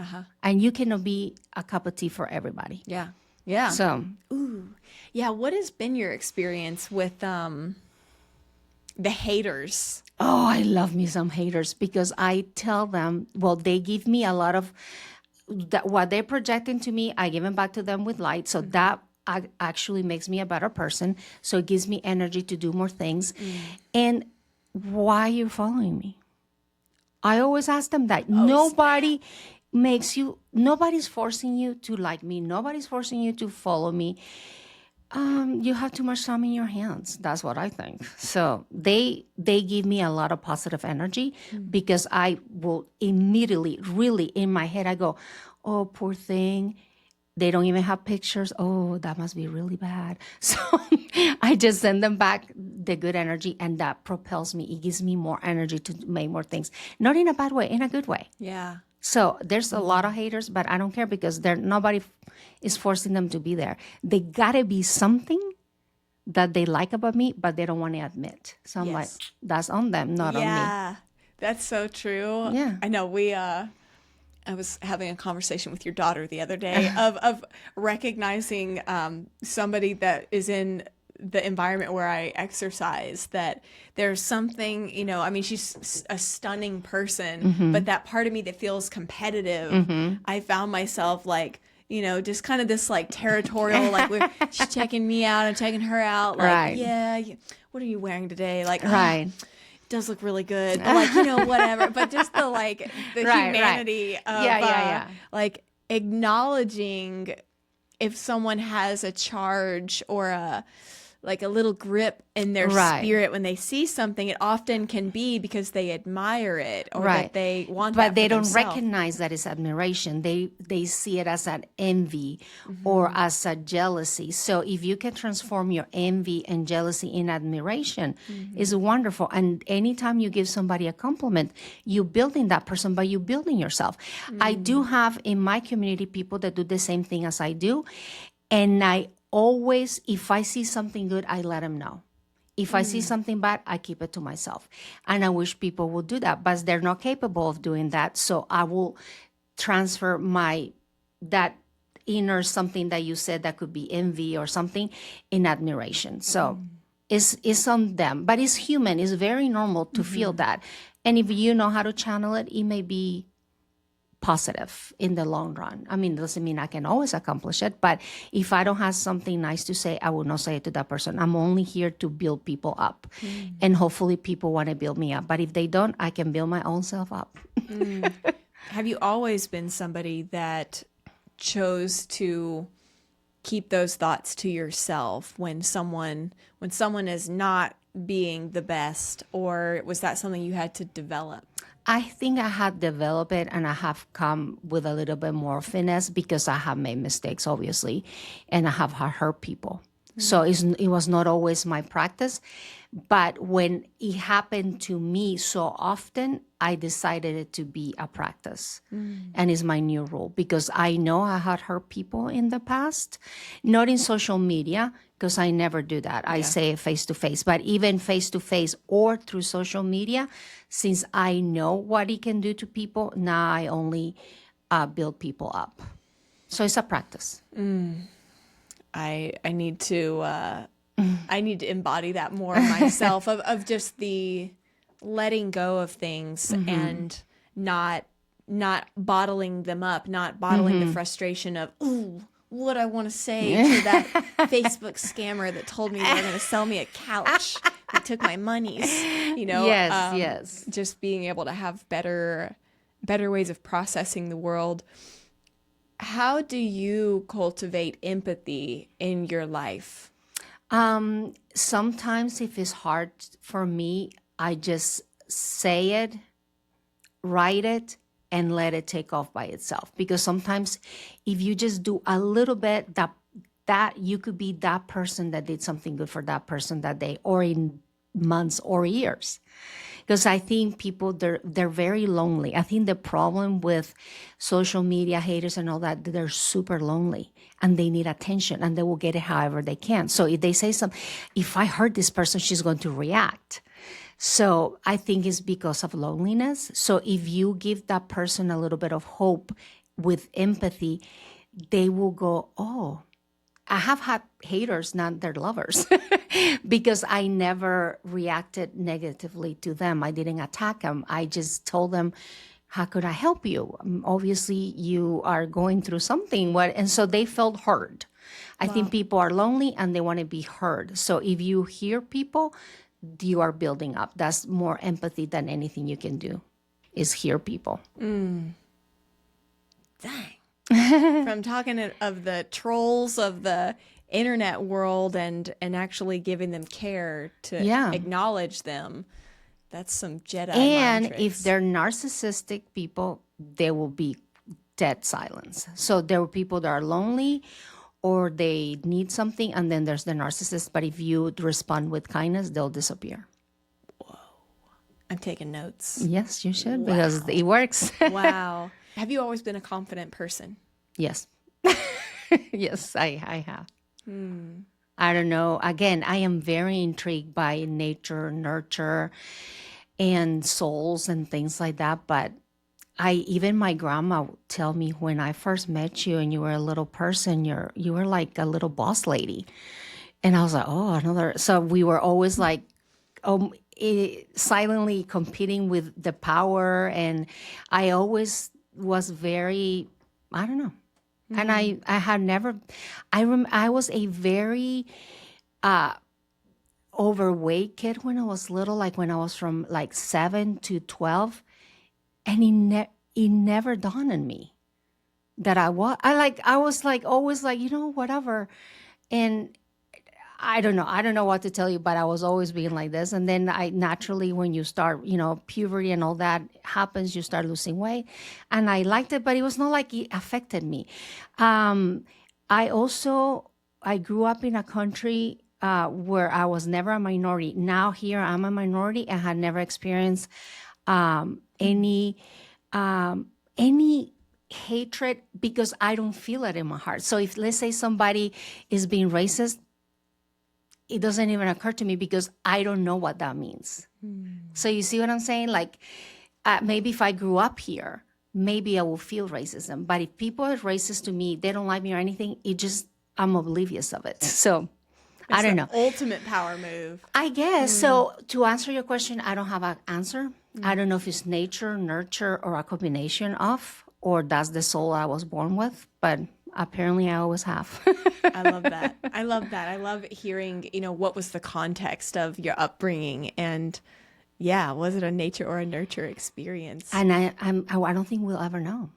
And you cannot be a cup of tea for everybody. Yeah. Yeah. So Yeah. What has been your experience with the haters? oh, I love me some haters, because I tell them, well, they give me a lot of what they're projecting to me, I give them back to them with light. So that actually makes me a better person. So it gives me energy to do more things. And why are you following me? I always ask them that. Nobody's forcing you to like me. Nobody's forcing you to follow me. You have too much time in your hands. That's what I think. So they give me a lot of positive energy, because I will immediately, really in my head, I go, oh, poor thing. They don't even have pictures. Oh, that must be really bad. So I just send them back the good energy, and that propels me. It gives me more energy to make more things. Not in a bad way, in a good way. Yeah. So there's a lot of haters, but I don't care, because nobody is forcing them to be there. They gotta be something that they like about me, but they don't want to admit. So I'm like, Yes. that's on them, not on me. Yeah. That's so true. Yeah. I know I was having a conversation with your daughter the other day of recognizing somebody that is in the environment where I exercise, that there's something, she's a stunning person, but that part of me that feels competitive, I found myself like, just kind of this like territorial, like she's checking me out, I'm checking her out. Like, Right. yeah, what are you wearing today? Like, Right. does look really good, but like, whatever, but just the like the Right, humanity right. of Yeah. like acknowledging if someone has a charge or a little grip in their Right. spirit when they see something. It often can be because they admire it or Right. that they want But that they for don't themselves. recognize that it's admiration. They see it as an envy or as a jealousy. So if you can transform your envy and jealousy in admiration, is wonderful. And anytime you give somebody a compliment, you're building that person, but you're building yourself. I do have in my community people that do the same thing as I do. And I always, if I see something good, I let them know. If I see something bad, I keep it to myself. And I wish people would do that, but they're not capable of doing that. So I will transfer that inner something that you said that could be envy or something in admiration. So it's on them, but it's human. It's very normal to feel that. And if you know how to channel it, it may be positive in the long run. I mean, it doesn't mean I can always accomplish it, but if I don't have something nice to say, I will not say it to that person. I'm only here to build people up. And hopefully people want to build me up. But if they don't, I can build my own self up. Have you always been somebody that chose to keep those thoughts to yourself when someone is not being the best, or was that something you had to develop? I think I had developed it, and I have come with a little bit more finesse because I have made mistakes, obviously, and I have hurt people. So it was not always my practice. But when it happened to me so often, I decided it to be a practice. And it's my new rule because I know I had hurt people in the past, not in social media, because I never do that. I say it face to face, but even face to face or through social media, since I know what it can do to people, now I only build people up. So it's a practice. I need to I need to embody that more myself of just the letting go of things and not bottling them up, not bottling the frustration of, ooh, what I want to say to that Facebook scammer that told me they were going to sell me a couch. They took my monies, you know. Yes. Just being able to have better ways of processing the world. How do you cultivate empathy in your life? Sometimes if it's hard for me, I just say it, write it, and let it take off by itself. Because sometimes if you just do a little bit, that you could be that person that did something good for that person that day, or in months or years. Because I think people, they're very lonely. I think the problem with social media haters and all that, they're super lonely and they need attention and they will get it however they can. So if they say something, if I hurt this person, she's going to react. So I think it's because of loneliness. So if you give that person a little bit of hope with empathy, they will go, oh, I have had haters, not their lovers, because I never reacted negatively to them. I didn't attack them. I just told them, how could I help you? Obviously, you are going through something. And so they felt heard. I think people are lonely and they want to be heard. So if you hear people, you are building up. That's more empathy than anything you can do, is hear people. Dang. From talking of the trolls of the internet world and actually giving them care to acknowledge them, that's some Jedi And mind tricks. if they're narcissistic people, they will be dead silence. So there are people that are lonely or they need something, and then there's the narcissist. But if you respond with kindness, they'll disappear. I'm taking notes. Yes, you should, because it works. Wow. Have you always been a confident person? Yes. Yes, I have. I don't know. Again, I am very intrigued by nature, nurture, and souls and things like that. But even my grandma would tell me, when I first met you and you were a little person, you were like a little boss lady. And I was like, oh, another. So we were always like, silently competing with the power. And I always was very, I don't know. And I had never, I was a very overweight kid when I was little, like when I was from like 7 to 12. And it never dawned on me that I was like, always like, whatever. And I don't know what to tell you, but I was always being like this. And then I naturally, when you start, puberty and all that happens, you start losing weight. And I liked it, but it was not like it affected me. I grew up in a country where I was never a minority. Now here I'm a minority and had never experienced any hatred, because I don't feel it in my heart. So if, let's say, somebody is being racist, it doesn't even occur to me because I don't know what that means. So you see what I'm saying? Like, maybe if I grew up here, maybe I will feel racism. But if people are racist to me, they don't like me or anything, I'm oblivious of it. So I don't know. Ultimate power move. I guess. So to answer your question, I don't have an answer. I don't know if it's nature, nurture, or a combination of. or that's the soul I was born with, but apparently I always have. I love that. I love that. I love hearing, what was the context of your upbringing, and yeah, was it a nature or a nurture experience? And I don't think we'll ever know.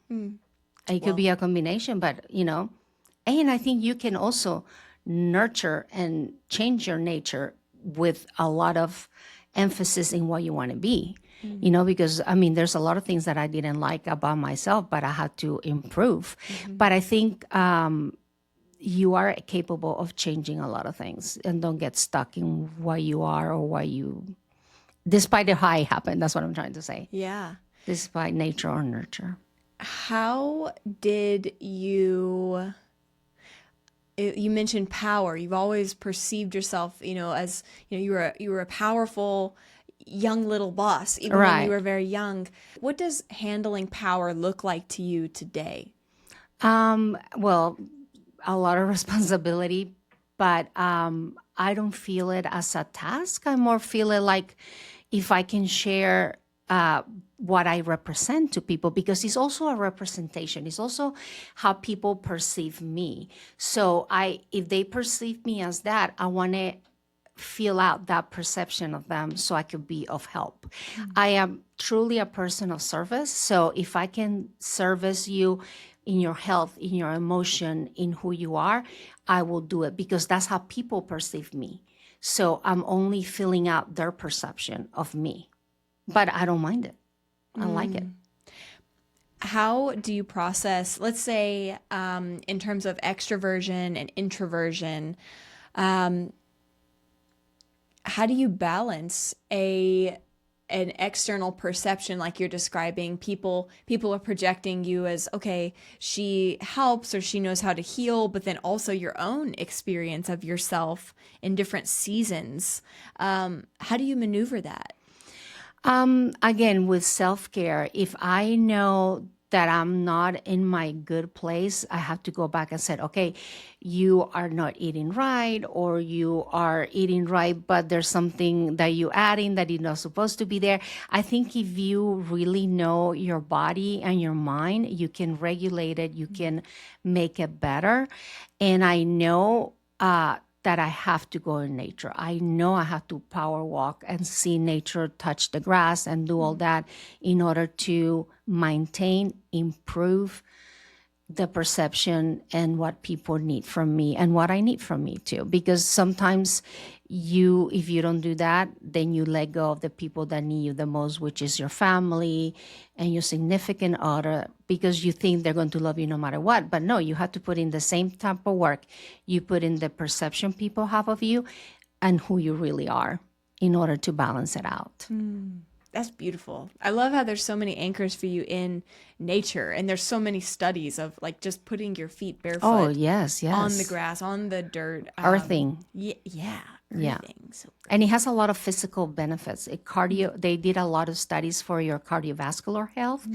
It could be a combination, but and I think you can also nurture and change your nature with a lot of emphasis in what you want to be. Because there's a lot of things that I didn't like about myself, but I had to improve. But I think you are capable of changing a lot of things, and don't get stuck in what you are or what you, despite the how it happened. That's what I'm trying to say. Yeah. Despite nature or nurture. How did you mentioned power. You've always perceived yourself, as, you were a powerful young little boss, even when you were very young. What does handling power look like to you today? Well, a lot of responsibility, but I don't feel it as a task. I more feel it like if I can share what I represent to people, because it's also a representation. It's also how people perceive me. So if they perceive me as that, I want to feel out that perception of them so I could be of help. I am truly a person of service. So if I can service you in your health, in your emotion, in who you are, I will do it, because that's how people perceive me. So I'm only filling out their perception of me, but I don't mind it. I like it. How do you process, let's say, in terms of extroversion and introversion, how do you balance an external perception like you're describing? People are projecting you as, okay, she helps or she knows how to heal, but then also your own experience of yourself in different seasons. How do you maneuver that? Again, with self-care, if I know that I'm not in my good place, I have to go back and say, okay, you are not eating right, or you are eating right, but there's something that you add in that is not supposed to be there. I think if you really know your body and your mind, you can regulate it, you can make it better. And I know that I have to go in nature. I know I have to power walk and see nature, touch the grass and do all that in order to maintain, improve the perception and what people need from me and what I need from me too. Because sometimes if you don't do that, then you let go of the people that need you the most, which is your family and your significant other, because you think they're going to love you no matter what. But no, you have to put in the same type of work. You put in the perception people have of you and who you really are in order to balance it out. That's beautiful. I love how there's so many anchors for you in nature, and there's so many studies of like just putting your feet barefoot. Oh, yes. On the grass, on the dirt. Earthing. Yeah. Yeah. So and it has a lot of physical benefits. They did a lot of studies for your cardiovascular health,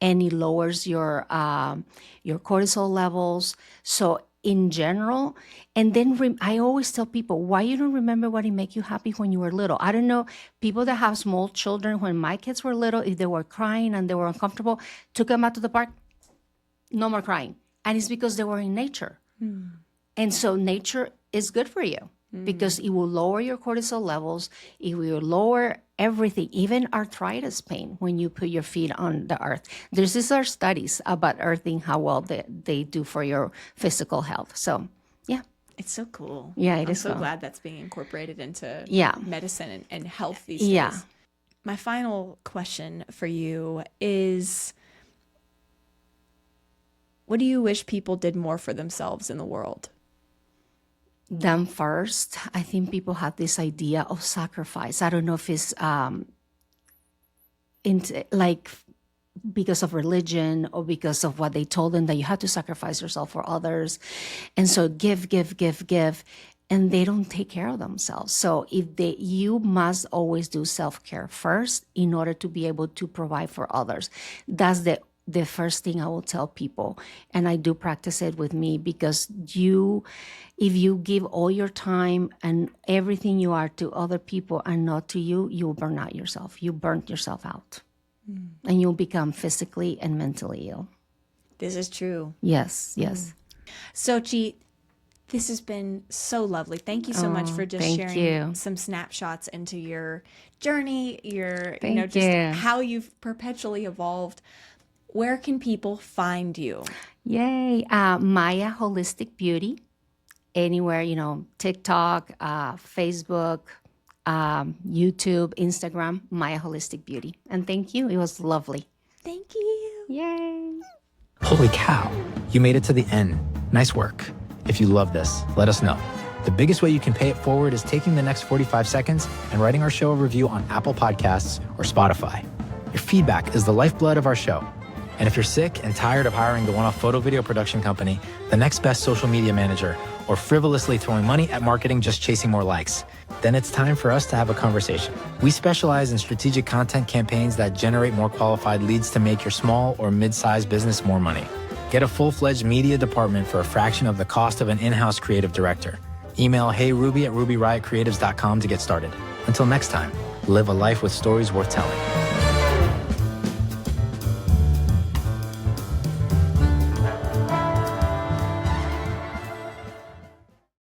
and it lowers your cortisol levels. So in general, and then I always tell people, why you don't remember what it make you happy when you were little? I don't know, people that have small children, when my kids were little, if they were crying and they were uncomfortable, took them out to the park, no more crying. And it's because they were in nature. And so nature is good for you, because it will lower your cortisol levels. It will lower everything, even arthritis pain, when you put your feet on the earth. These are studies about earthing, how well they do for your physical health. So, yeah. It's so cool. Yeah, I'm is so cool. glad that's being incorporated into medicine and health these days. Yeah. My final question for you is, what do you wish people did more for themselves in the world? Them first. I think people have this idea of sacrifice. I don't know if it's because of religion or because of what they told them, that you have to sacrifice yourself for others. And so give, and they don't take care of themselves. So you must always do self-care first in order to be able to provide for others. That's the first thing I will tell people. And I do practice it with me, because if you give all your time and everything you are to other people and not to you, you'll burn yourself out. And you'll become physically and mentally ill. This is true. Yes, yes. Sochi, this has been so lovely. Thank you so much for just thank sharing you. some snapshots into your journey, your Thank just you. how you've perpetually evolved. Where can people find you? Yay. Maya Holistic Beauty. Anywhere, TikTok, Facebook, YouTube, Instagram, Maya Holistic Beauty. And thank you. It was lovely. Thank you. Yay. Holy cow, you made it to the end. Nice work. If you love this, let us know. The biggest way you can pay it forward is taking the next 45 seconds and writing our show a review on Apple Podcasts or Spotify. Your feedback is the lifeblood of our show. And if you're sick and tired of hiring the one-off photo video production company, the next best social media manager, or frivolously throwing money at marketing just chasing more likes, then it's time for us to have a conversation. We specialize in strategic content campaigns that generate more qualified leads to make your small or mid-sized business more money. Get a full-fledged media department for a fraction of the cost of an in-house creative director. Email heyruby@rubyriotcreatives.com to get started. Until next time, live a life with stories worth telling.